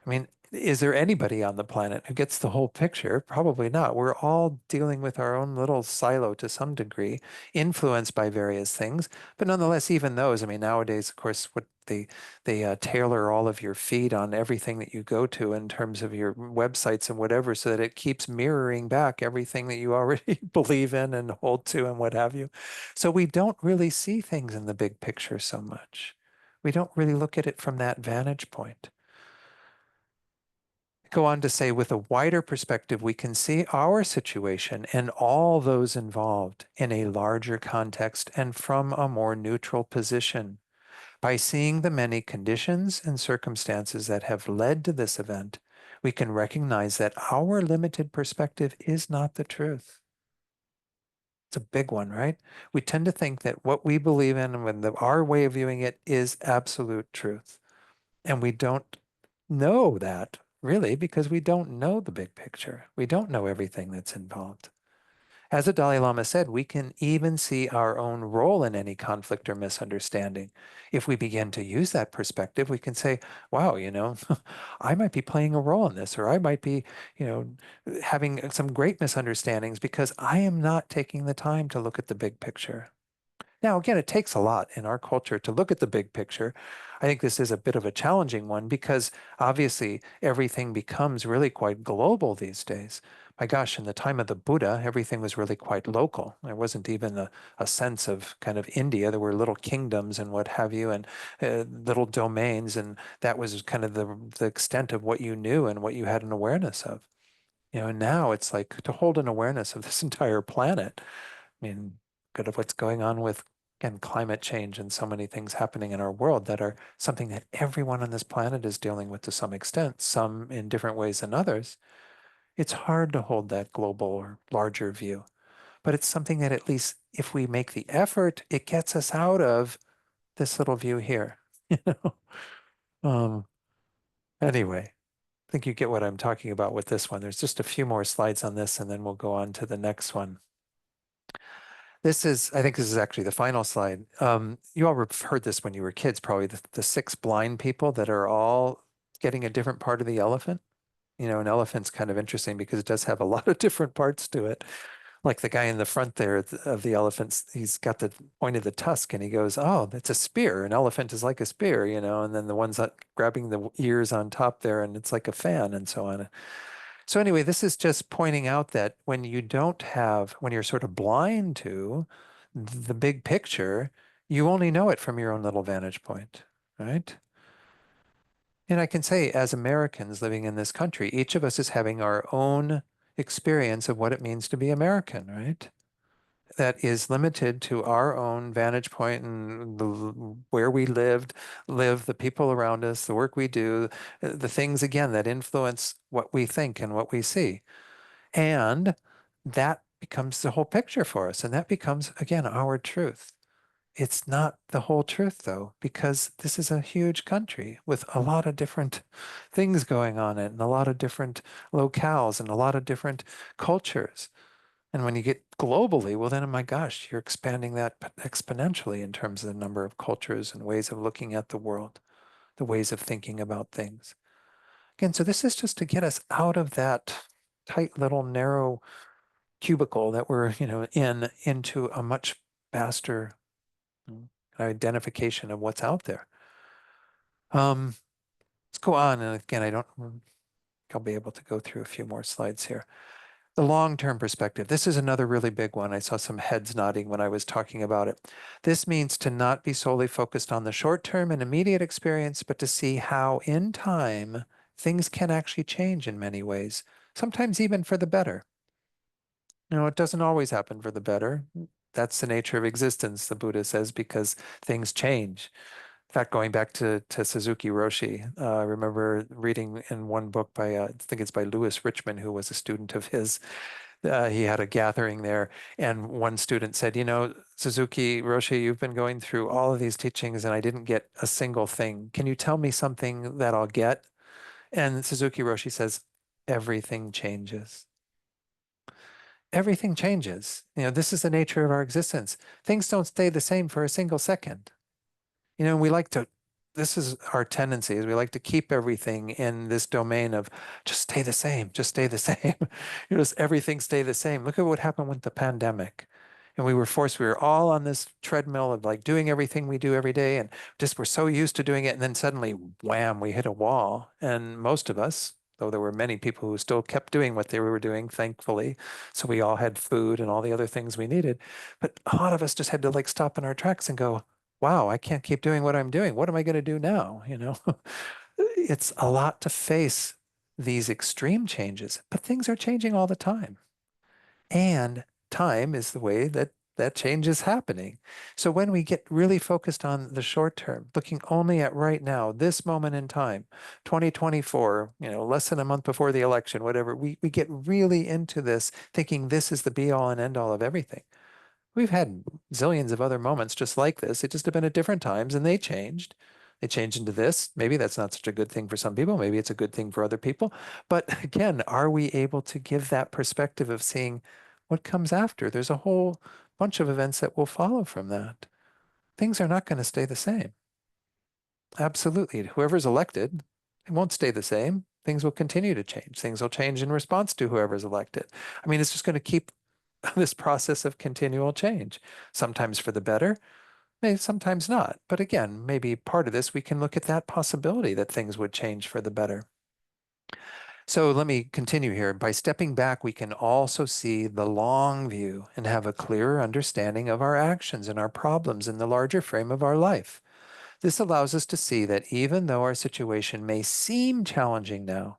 I mean, is there anybody on the planet who gets the whole picture? Probably not. We're all dealing with our own little silo to some degree, influenced by various things. But nonetheless, even those, I mean, nowadays, of course, what they tailor all of your feed on everything that you go to in terms of your websites and whatever, so that it keeps mirroring back everything that you already believe in and hold to and what have you. So we don't really see things in the big picture so much. We don't really look at it from that vantage point. Go on to say, with a wider perspective, we can see our situation and all those involved in a larger context and from a more neutral position. By seeing the many conditions and circumstances that have led to this event, we can recognize that our limited perspective is not the truth. It's a big one, right? We tend to think that what we believe in and our way of viewing it is absolute truth. And we don't know that really because we don't know the big picture. We don't know everything that's involved. As the Dalai Lama said, we can even see our own role in any conflict or misunderstanding. If we begin to use that perspective, we can say, wow, I might be playing a role in this, or I might be, having some great misunderstandings because I am not taking the time to look at the big picture. Now, again, it takes a lot in our culture to look at the big picture. I think this is a bit of a challenging one because obviously everything becomes really quite global these days. My gosh, in the time of the Buddha, everything was really quite local. There wasn't even a sense of kind of India. There were little kingdoms and what have you, and little domains, and that was kind of the extent of what you knew and what you had an awareness of. And now it's like to hold an awareness of this entire planet. I mean, good of what's going on with, again, climate change and so many things happening in our world that are something that everyone on this planet is dealing with to some extent, some in different ways than others. It's hard to hold that global or larger view, but it's something that at least if we make the effort, it gets us out of this little view here. You know? Anyway, I think you get what I'm talking about with this one. There's just a few more slides on this, and then we'll go on to the next one. I think this is actually the final slide. You all heard this when you were kids, probably the six blind people that are all getting a different part of the elephant. An elephant's kind of interesting because it does have a lot of different parts to it. Like the guy in the front there of the elephants, he's got the point of the tusk and he goes, oh, that's a spear. An elephant is like a spear, and then the one's that grabbing the ears on top there and it's like a fan and so on. So anyway, this is just pointing out that when you're sort of blind to the big picture, you only know it from your own little vantage point, right? And I can say, as Americans living in this country, each of us is having our own experience of what it means to be American, right? That is limited to our own vantage point and where we live, the people around us, the work we do, the things, again, that influence what we think and what we see. And that becomes the whole picture for us. And that becomes, again, our truth. It's not the whole truth, though, because this is a huge country with a lot of different things going on in it, and a lot of different locales and a lot of different cultures. And when you get globally, well, then, oh my gosh, you're expanding that exponentially in terms of the number of cultures and ways of looking at the world, the ways of thinking about things. Again, so this is just to get us out of that tight little narrow cubicle that we're, into a much vaster identification of what's out there. Let's go on. And again, I don't think I'll be able to go through a few more slides here. The long-term perspective. This is another really big one. I saw some heads nodding when I was talking about it. This means to not be solely focused on the short-term and immediate experience, but to see how in time things can actually change in many ways, sometimes even for the better. It doesn't always happen for the better. That's the nature of existence, the Buddha says, because things change. In fact, going back to Suzuki Roshi, I remember reading in one book by, I think it's by Louis Richmond, who was a student of his, he had a gathering there, and one student said, you know, Suzuki Roshi, you've been going through all of these teachings and I didn't get a single thing. Can you tell me something that I'll get? And Suzuki Roshi says, everything changes. Everything changes. You know, this is the nature of our existence. Things don't stay the same for a single second. You know, we like to, this is our tendency, is we like to keep everything in this domain of just stay the same, just stay the same. You know, just everything stay the same. Look at what happened with the pandemic. And we were all on this treadmill of like doing everything we do every day and just we're so used to doing it. And then suddenly, wham, we hit a wall. And most of us, though there were many people who still kept doing what they were doing, thankfully. So we all had food and all the other things we needed. But a lot of us just had to like stop in our tracks and go, wow, I can't keep doing what I'm doing. What am I going to do now? You know, it's a lot to face these extreme changes, but things are changing all the time. And time is the way that that change is happening. So when we get really focused on the short term, looking only at right now, this moment in time, 2024, you know, less than a month before the election, whatever, we get really into this thinking this is the be all and end all of everything. We've had zillions of other moments just like this. It just have been at different times and they changed. They changed into this. Maybe that's not such a good thing for some people. Maybe it's a good thing for other people. But again, are we able to give that perspective of seeing what comes after? There's a whole bunch of events that will follow from that. Things are not going to stay the same. Absolutely. Whoever's elected, it won't stay the same. Things will continue to change. Things will change in response to whoever's elected. I mean, it's just going to keep this process of continual change, sometimes for the better, maybe sometimes not. But again, maybe part of this, we can look at that possibility that things would change for the better. So let me continue here. By stepping back, we can also see the long view and have a clearer understanding of our actions and our problems in the larger frame of our life. This allows us to see that even though our situation may seem challenging now,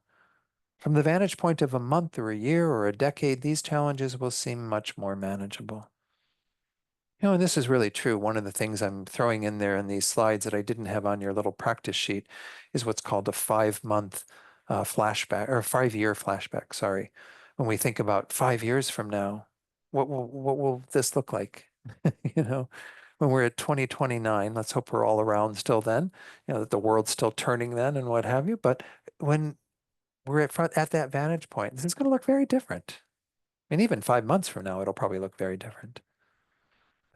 from the vantage point of a month or a year or a decade, these challenges will seem much more manageable. You know, and this is really true. One of the things I'm throwing in there in these slides that I didn't have on your little practice sheet is what's called a 5-month flashback or 5-year flashback. Sorry. When we think about 5 years from now, what will this look like? You know, when we're at 2029, let's hope we're all around still then, you know, that the world's still turning then and what have you. But when we're at that vantage point, this is going to look very different. I mean, even 5 months from now, it'll probably look very different.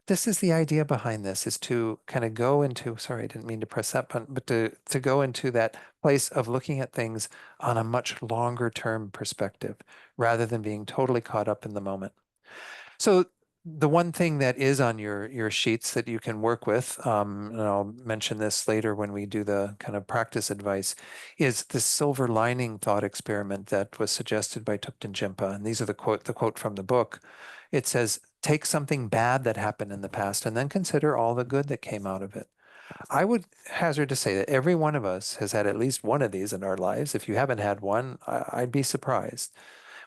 This is the idea behind this, is to kind of go into, sorry, I didn't mean to press that button, but to go into that place of looking at things on a much longer term perspective rather than being totally caught up in the moment. So the one thing that is on your sheets that you can work with, and I'll mention this later when we do the kind of practice advice, is the silver lining thought experiment that was suggested by Thupten Jinpa. And these are the quote from the book. It says, take something bad that happened in the past and then consider all the good that came out of it. I would hazard to say that every one of us has had at least one of these in our lives. If you haven't had one, I'd be surprised.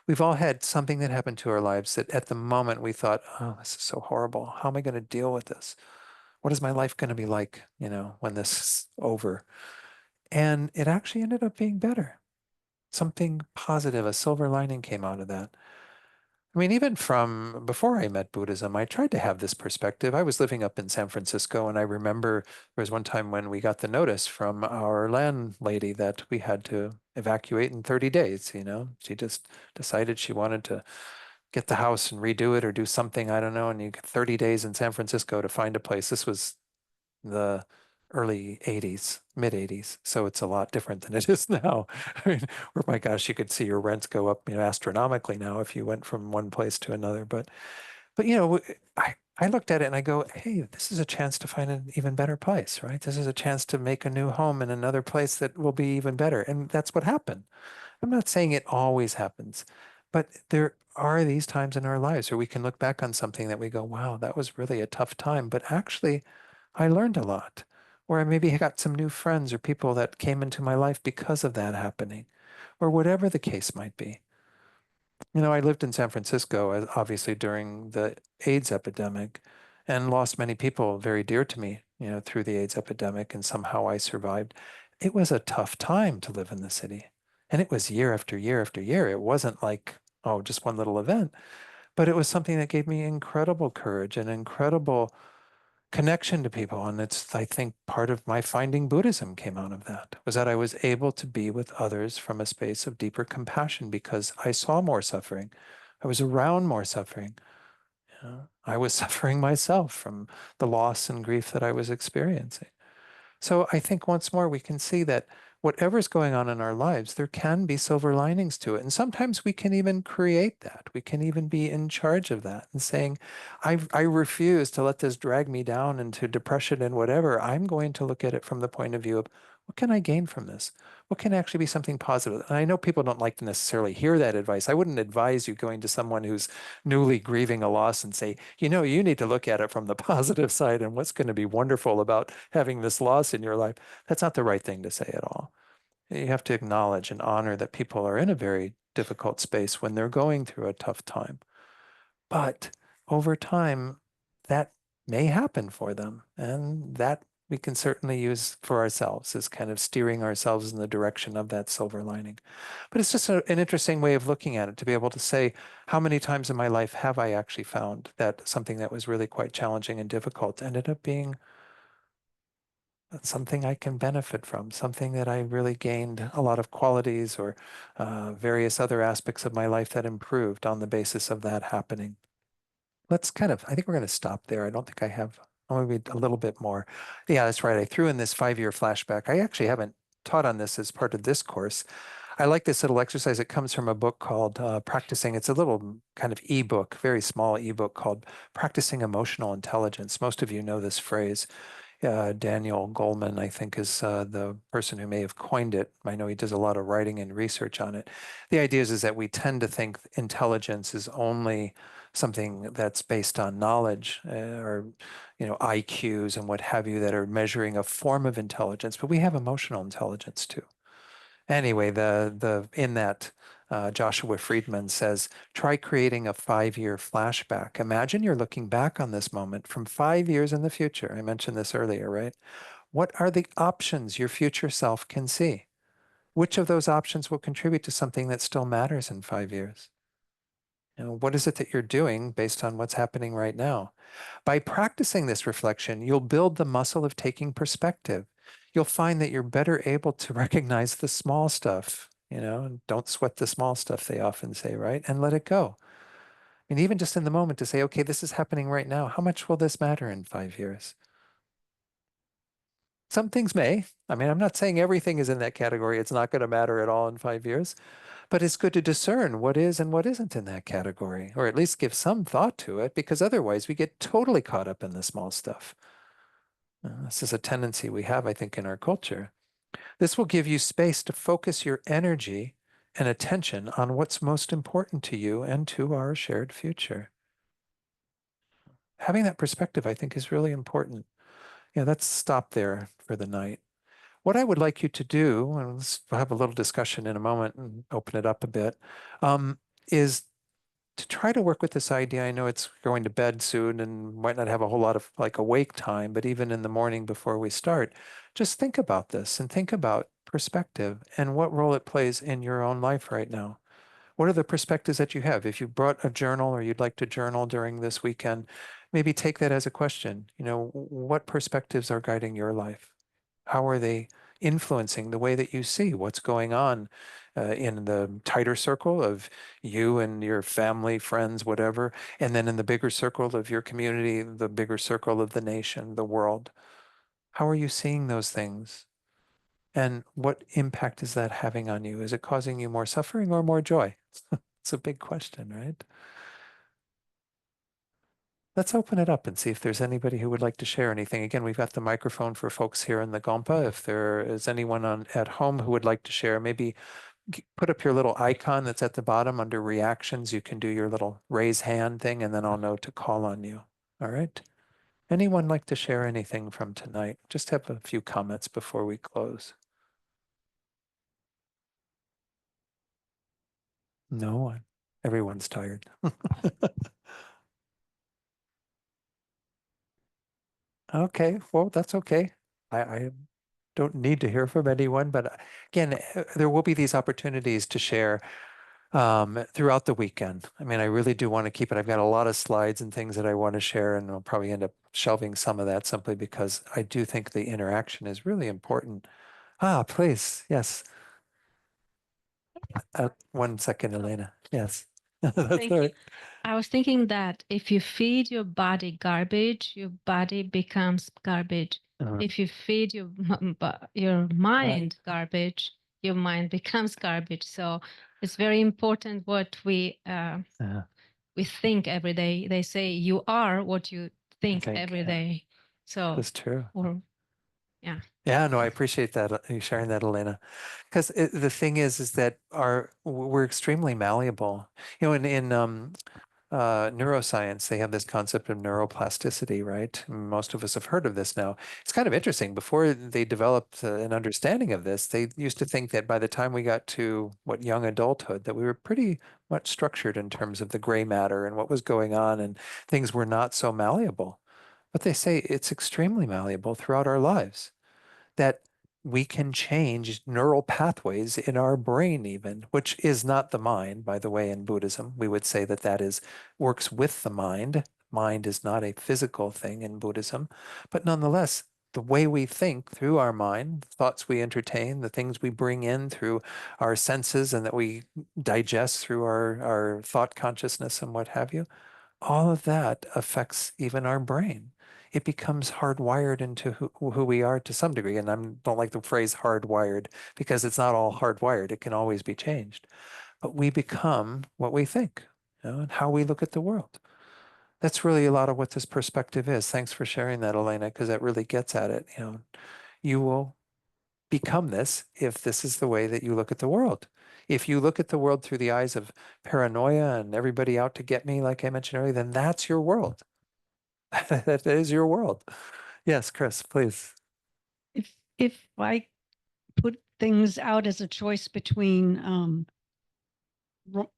We've all had something that happened to our lives that at the moment we thought, oh, this is so horrible. How am I going to deal with this? What is my life going to be like, you know, when this is over? And it actually ended up being better. Something positive, a silver lining came out of that. I mean, even from before I met Buddhism, I tried to have this perspective. I was living up in San Francisco, and I remember there was one time when we got the notice from our landlady that we had to evacuate in 30 days. You know, she just decided she wanted to get the house and redo it or do something, I don't know. And you get 30 days in San Francisco to find a place. This was the early 80s, mid 80s. So it's a lot different than it is now. I mean, oh my gosh, you could see your rents go up, you know, astronomically now if you went from one place to another. But you know, I looked at it and I go, hey, this is a chance to find an even better place, right? This is a chance to make a new home in another place that will be even better. And that's what happened. I'm not saying it always happens, but there are these times in our lives where we can look back on something that we go, wow, that was really a tough time, but actually I learned a lot. Or I maybe got some new friends or people that came into my life because of that happening, or whatever the case might be. You know, I lived in San Francisco, obviously during the AIDS epidemic, and lost many people very dear to me, you know, through the AIDS epidemic, and somehow I survived. It was a tough time to live in the city. And it was year after year after year. It wasn't like oh, just one little event, but it was something that gave me incredible courage and incredible connection to people. And it's, I think, part of my finding Buddhism came out of that, was that I was able to be with others from a space of deeper compassion because I saw more suffering. I was around more suffering. I was suffering myself from the loss and grief that I was experiencing. So I think once more we can see that whatever's going on in our lives, there can be silver linings to it. And sometimes we can even create that. We can even be in charge of that and saying, I refuse to let this drag me down into depression and whatever. I'm going to look at it from the point of view of what can I gain from this? What can actually be something positive? And I know people don't like to necessarily hear that advice. I wouldn't advise you going to someone who's newly grieving a loss and say, you know, you need to look at it from the positive side and what's going to be wonderful about having this loss in your life. That's not the right thing to say at all. You have to acknowledge and honor that people are in a very difficult space when they're going through a tough time. But over time, that may happen for them. And that we can certainly use for ourselves as kind of steering ourselves in the direction of that silver lining. But it's just an interesting way of looking at it, to be able to say, how many times in my life have I actually found that something that was really quite challenging and difficult ended up being something I can benefit from, something that I really gained a lot of qualities or various other aspects of my life that improved on the basis of that happening. Let's kind of, I think we're going to stop there. I don't think I have, maybe a little bit more. Yeah, that's right. I threw in this 5-year flashback. I actually haven't taught on this as part of this course. I like this little exercise. It comes from a book called Practicing. It's a little kind of ebook, very small ebook called Practicing Emotional Intelligence. Most of you know this phrase. Daniel Goleman, I think, is the person who may have coined it. I know he does a lot of writing and research on it. The idea is that we tend to think intelligence is only something that's based on knowledge or, you know, IQs and what have you that are measuring a form of intelligence, but we have emotional intelligence too. Anyway, in that Joshua Friedman says, try creating a 5-year flashback. Imagine you're looking back on this moment from 5 years in the future. I mentioned this earlier, right? What are the options your future self can see? Which of those options will contribute to something that still matters in 5 years? You know, what is it that you're doing based on what's happening right now? By practicing this reflection, you'll build the muscle of taking perspective. You'll find that you're better able to recognize the small stuff, you know, and don't sweat the small stuff, they often say, right? And let it go. And even just in the moment to say, okay, this is happening right now. How much will this matter in 5 years? Some things may. I mean, I'm not saying everything is in that category. It's not going to matter at all in 5 years. But it's good to discern what is and what isn't in that category, or at least give some thought to it, because otherwise we get totally caught up in the small stuff. This is a tendency we have, I think, in our culture. This will give you space to focus your energy and attention on what's most important to you and to our shared future. Having that perspective, I think, is really important. Yeah, let's stop there for the night. What I would like you to do, and we'll have a little discussion in a moment and open it up a bit, is to try to work with this idea. I know it's going to bed soon and might not have a whole lot of like awake time, but even in the morning before we start, just think about this and think about perspective and what role it plays in your own life right now. What are the perspectives that you have? If you brought a journal or you'd like to journal during this weekend, maybe take that as a question. You know, what perspectives are guiding your life? How are they influencing the way that you see what's going on in the tighter circle of you and your family, friends, whatever, and then in the bigger circle of your community, the bigger circle of the nation, the world? How are you seeing those things? And what impact is that having on you? Is it causing you more suffering or more joy? It's a big question, right? Let's open it up and see if there's anybody who would like to share anything. Again, we've got the microphone for folks here in the Gompa. If there is anyone at home who would like to share, maybe put up your little icon that's at the bottom under reactions. You can do your little raise hand thing, and then I'll know to call on you. All right. Anyone like to share anything from tonight? Just have a few comments before we close. No one. Everyone's tired. Okay, well, that's okay. I don't need to hear from anyone, but again, there will be these opportunities to share throughout the weekend. I mean, I really do want to keep it. I've got a lot of slides and things that I want to share, and I'll probably end up shelving some of that simply because I do think the interaction is really important. Ah, please. Yes. 1 second, Elena. Yes. That's all Thank you. right. I was thinking that if you feed your body garbage, your body becomes garbage. If you feed your mind garbage, your mind becomes garbage. So it's very important what we think every day. They say you are what you think every day. So That's true. Yeah. Yeah, no, I appreciate that you sharing that, Elena. Because the thing is that we're extremely malleable. You know, in neuroscience, they have this concept of neuroplasticity, right? Most of us have heard of this now. It's kind of interesting. Before they developed an understanding of this, they used to think that by the time we got to young adulthood, that we were pretty much structured in terms of the gray matter and what was going on, and things were not so malleable. But they say it's extremely malleable throughout our lives, that we can change neural pathways in our brain even, which is not the mind, by the way. In Buddhism, we would say that works with the mind. Mind is not a physical thing in Buddhism, but nonetheless, the way we think through our mind, the thoughts we entertain, the things we bring in through our senses and that we digest through our thought consciousness and what have you, all of that affects even our brain. It becomes hardwired into who we are to some degree. And I don't like the phrase hardwired because it's not all hardwired. It can always be changed. But we become what we think, and how we look at the world. That's really a lot of what this perspective is. Thanks for sharing that, Elena, because that really gets at it. You will become this if this is the way that you look at the world. If you look at the world through the eyes of paranoia and everybody out to get me, like I mentioned earlier, then that's your world. That is your world. Yes, Chris, please. If I put things out as a choice between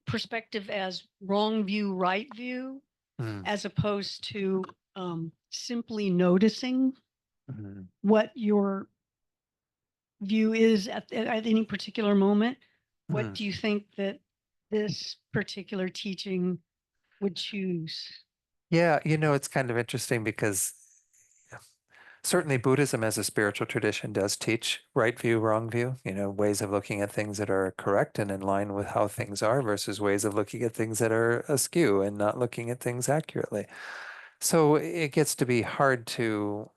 perspective as wrong view, right view, as opposed to simply noticing what your view is at any particular moment, what do you think that this particular teaching would choose? Yeah, it's kind of interesting because certainly Buddhism as a spiritual tradition does teach right view, wrong view, ways of looking at things that are correct and in line with how things are versus ways of looking at things that are askew and not looking at things accurately. So it gets to be hard to,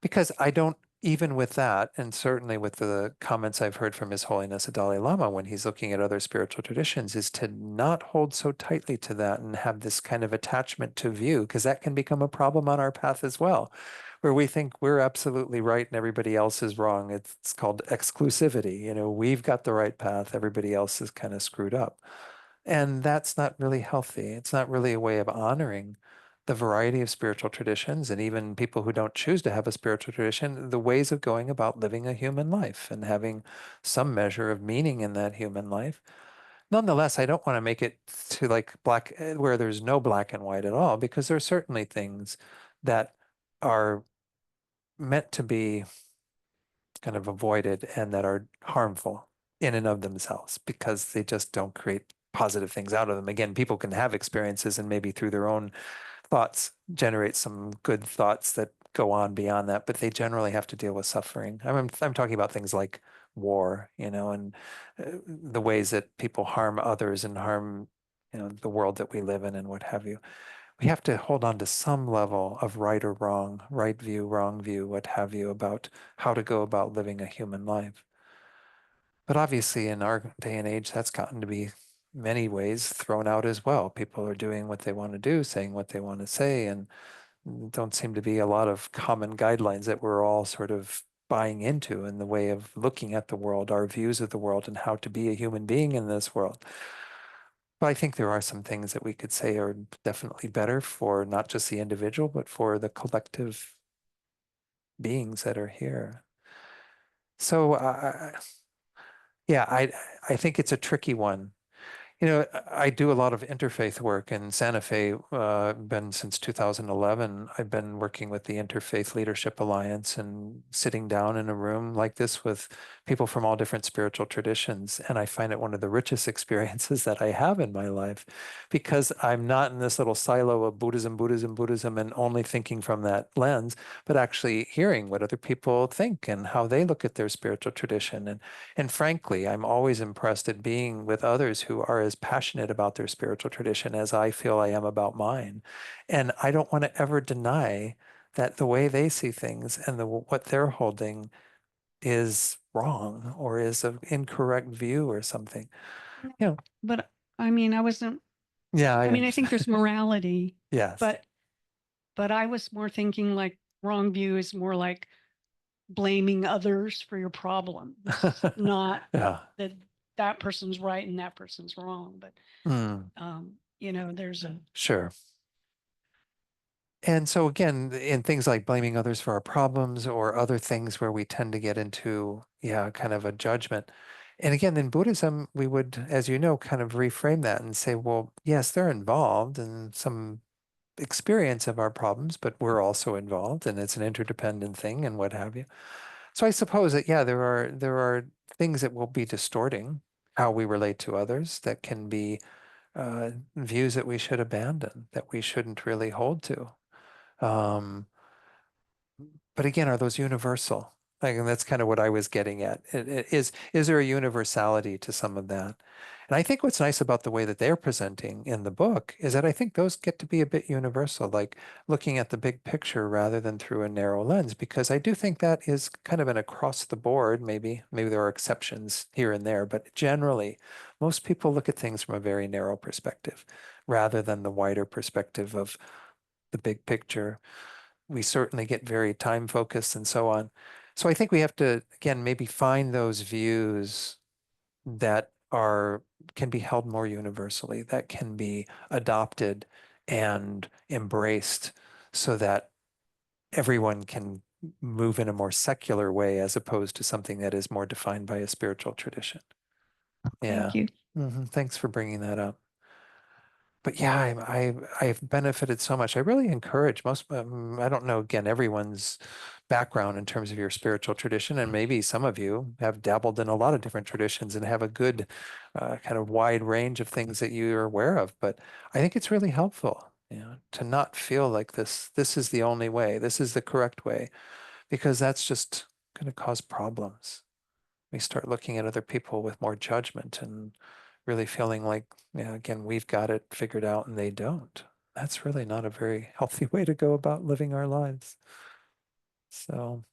because I don't, even with that, and certainly with the comments I've heard from His Holiness the Dalai Lama when he's looking at other spiritual traditions, is to not hold so tightly to that and have this kind of attachment to view, because that can become a problem on our path as well, where we think we're absolutely right and everybody else is wrong. It's called exclusivity. We've got the right path, everybody else is kind of screwed up. And that's not really healthy. It's not really a way of honoring the variety of spiritual traditions, and even people who don't choose to have a spiritual tradition, the ways of going about living a human life and having some measure of meaning in that human life. Nonetheless, I don't want to make it to like black, where there's no black and white at all, because there are certainly things that are meant to be kind of avoided and that are harmful in and of themselves because they just don't create positive things out of them. Again, people can have experiences and maybe through their own thoughts generate some good thoughts that go on beyond that, but they generally have to deal with suffering. I'm talking about things like war, and the ways that people harm others and harm, the world that we live in and what have you. We have to hold on to some level of right or wrong, right view, wrong view, what have you, about how to go about living a human life. But obviously, in our day and age, that's gotten to be many ways thrown out as well. People are doing what they want to do, saying what they want to say, and don't seem to be a lot of common guidelines that we're all sort of buying into in the way of looking at the world, our views of the world, and how to be a human being in this world. But I think there are some things that we could say are definitely better for not just the individual, but for the collective beings that are here. So, yeah, I think it's a tricky one. I do a lot of interfaith work in Santa Fe. Been since 2011. I've been working with the Interfaith Leadership Alliance and sitting down in a room like this with people from all different spiritual traditions. And I find it one of the richest experiences that I have in my life because I'm not in this little silo of Buddhism, Buddhism, Buddhism, and only thinking from that lens, but actually hearing what other people think and how they look at their spiritual tradition. And frankly, I'm always impressed at being with others who are as passionate about their spiritual tradition as I feel I am about mine. And I don't want to ever deny that the way they see things and what they're holding is wrong or is an incorrect view or something. But I mean, I wasn't, Yeah. I mean, I think there's morality, Yes. but I was more thinking like wrong view is more like blaming others for your problems, not Yeah. that person's right and that person's wrong. But there's a Sure. And so again, in things like blaming others for our problems or other things where we tend to get into, kind of a judgment. And again, in Buddhism, we would, as you know, kind of reframe that and say, well, yes, they're involved in some experience of our problems, but we're also involved and it's an interdependent thing and what have you. So I suppose that, there are things that will be distorting how we relate to others that can be views that we should abandon, that we shouldn't really hold to. Um, but again, are those universal? Like, and that's kind of what I was getting at. Is there a universality to some of that? And I think what's nice about the way that they're presenting in the book is that I think those get to be a bit universal, like looking at the big picture rather than through a narrow lens, because I do think that is kind of an across the board, maybe there are exceptions here and there, but generally, most people look at things from a very narrow perspective rather than the wider perspective of the big picture. We certainly get very time focused and so on. So I think we have to, again, maybe find those views that can be held more universally, that can be adopted and embraced so that everyone can move in a more secular way as opposed to something that is more defined by a spiritual tradition. Yeah. Thank you. Thanks for bringing that up. But yeah, I've benefited so much. I really encourage most. I don't know, again, everyone's background in terms of your spiritual tradition, and maybe some of you have dabbled in a lot of different traditions and have a good kind of wide range of things that you're aware of. But I think it's really helpful, to not feel like this is the only way, this is the correct way, because that's just going to cause problems. We start looking at other people with more judgment and really feeling like, again, we've got it figured out and they don't. That's really not a very healthy way to go about living our lives. So,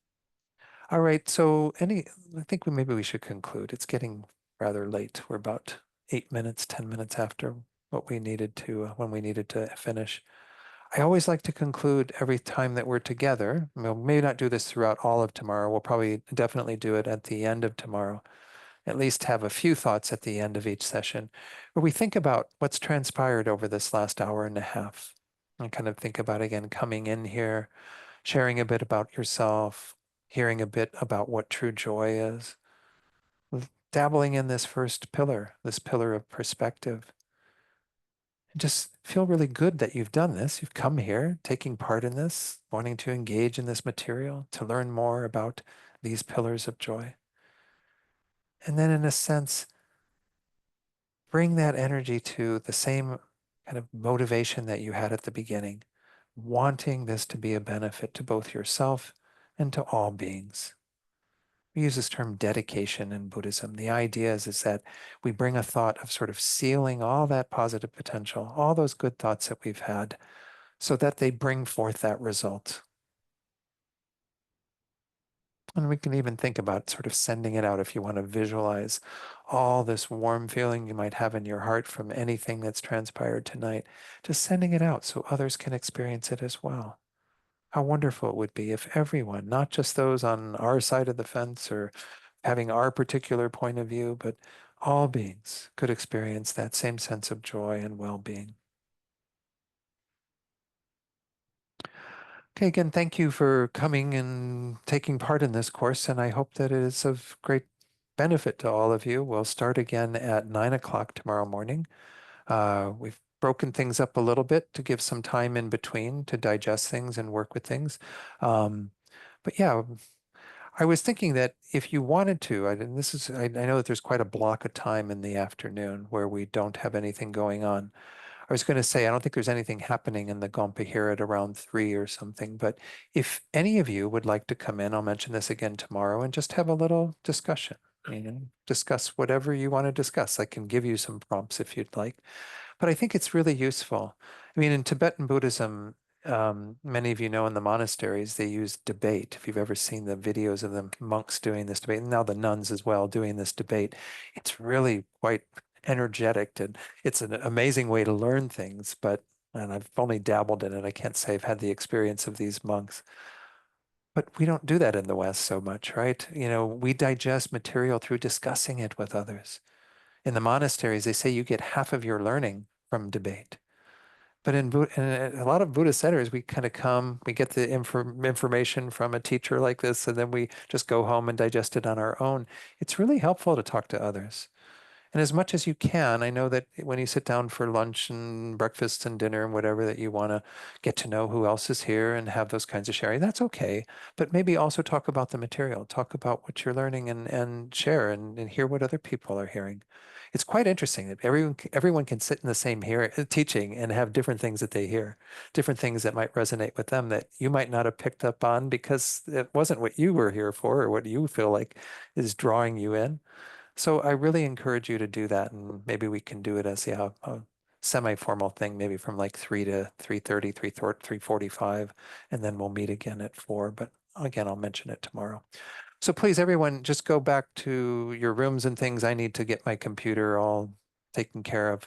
all right. So I think maybe we should conclude. It's getting rather late. We're about 8 minutes, 10 minutes after what we needed to, when we needed to finish. I always like to conclude every time that we're together. We'll maybe not do this throughout all of tomorrow. We'll probably definitely do it at the end of tomorrow. At least have a few thoughts at the end of each session where we think about what's transpired over this last hour and a half and kind of think about, again, coming in here, sharing a bit about yourself, hearing a bit about what true joy is, dabbling in this first pillar, this pillar of perspective. And just feel really good that you've done this. You've come here, taking part in this, wanting to engage in this material, to learn more about these pillars of joy. And then, in a sense, bring that energy to the same kind of motivation that you had at the beginning, wanting this to be a benefit to both yourself and to all beings. We use this term dedication in Buddhism. The idea is that we bring a thought of sort of sealing all that positive potential, all those good thoughts that we've had, so that they bring forth that result. And we can even think about sort of sending it out if you want to visualize all this warm feeling you might have in your heart from anything that's transpired tonight, just sending it out so others can experience it as well. How wonderful it would be if everyone, not just those on our side of the fence or having our particular point of view, but all beings could experience that same sense of joy and well-being. Okay, again, thank you for coming and taking part in this course, and I hope that it is of great benefit to all of you. We'll start again at 9 o'clock tomorrow morning. We've broken things up a little bit to give some time in between to digest things and work with things. But yeah, I was thinking that if you wanted to, and this is, I know that there's quite a block of time in the afternoon where we don't have anything going on. I was going to say, I don't think there's anything happening in the Gompa here at around 3 or something, but if any of you would like to come in, I'll mention this again tomorrow and just have a little discussion, discuss whatever you want to discuss. I can give you some prompts if you'd like, but I think it's really useful. I mean, in Tibetan Buddhism, many of you know in the monasteries, they use debate. If you've ever seen the videos of the monks doing this debate, and now the nuns as well doing this debate, it's really quite energetic, and it's an amazing way to learn things. And I've only dabbled in it. I can't say I've had the experience of these monks. But we don't do that in the West so much, right? We digest material through discussing it with others. In the monasteries, they say you get half of your learning from debate. But in a lot of Buddhist centers, we kind of come, we get the information from a teacher like this, and then we just go home and digest it on our own. It's really helpful to talk to others. And as much as you can, I know that when you sit down for lunch and breakfast and dinner and whatever, that you want to get to know who else is here and have those kinds of sharing, that's okay. But maybe also talk about the material, talk about what you're learning and share and hear what other people are hearing. It's quite interesting that everyone can sit in the same teaching and have different things that they hear, different things that might resonate with them that you might not have picked up on because it wasn't what you were here for or what you feel like is drawing you in. So I really encourage you to do that, and maybe we can do it as a semi-formal thing, maybe from like 3 to 3:30, 3:45, and then we'll meet again at 4. But again, I'll mention it tomorrow. So please, everyone, just go back to your rooms and things. I need to get my computer all taken care of.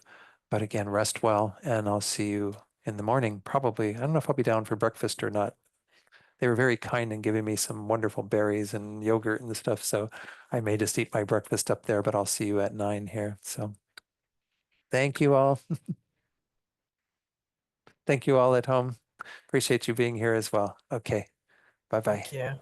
But again, rest well, and I'll see you in the morning. Probably, I don't know if I'll be down for breakfast or not. They were very kind in giving me some wonderful berries and yogurt and stuff. So I may just eat my breakfast up there, but I'll see you at 9 here. So thank you all. Thank you all at home. Appreciate you being here as well. Okay. Bye-bye. Thank you.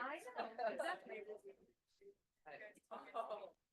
I know.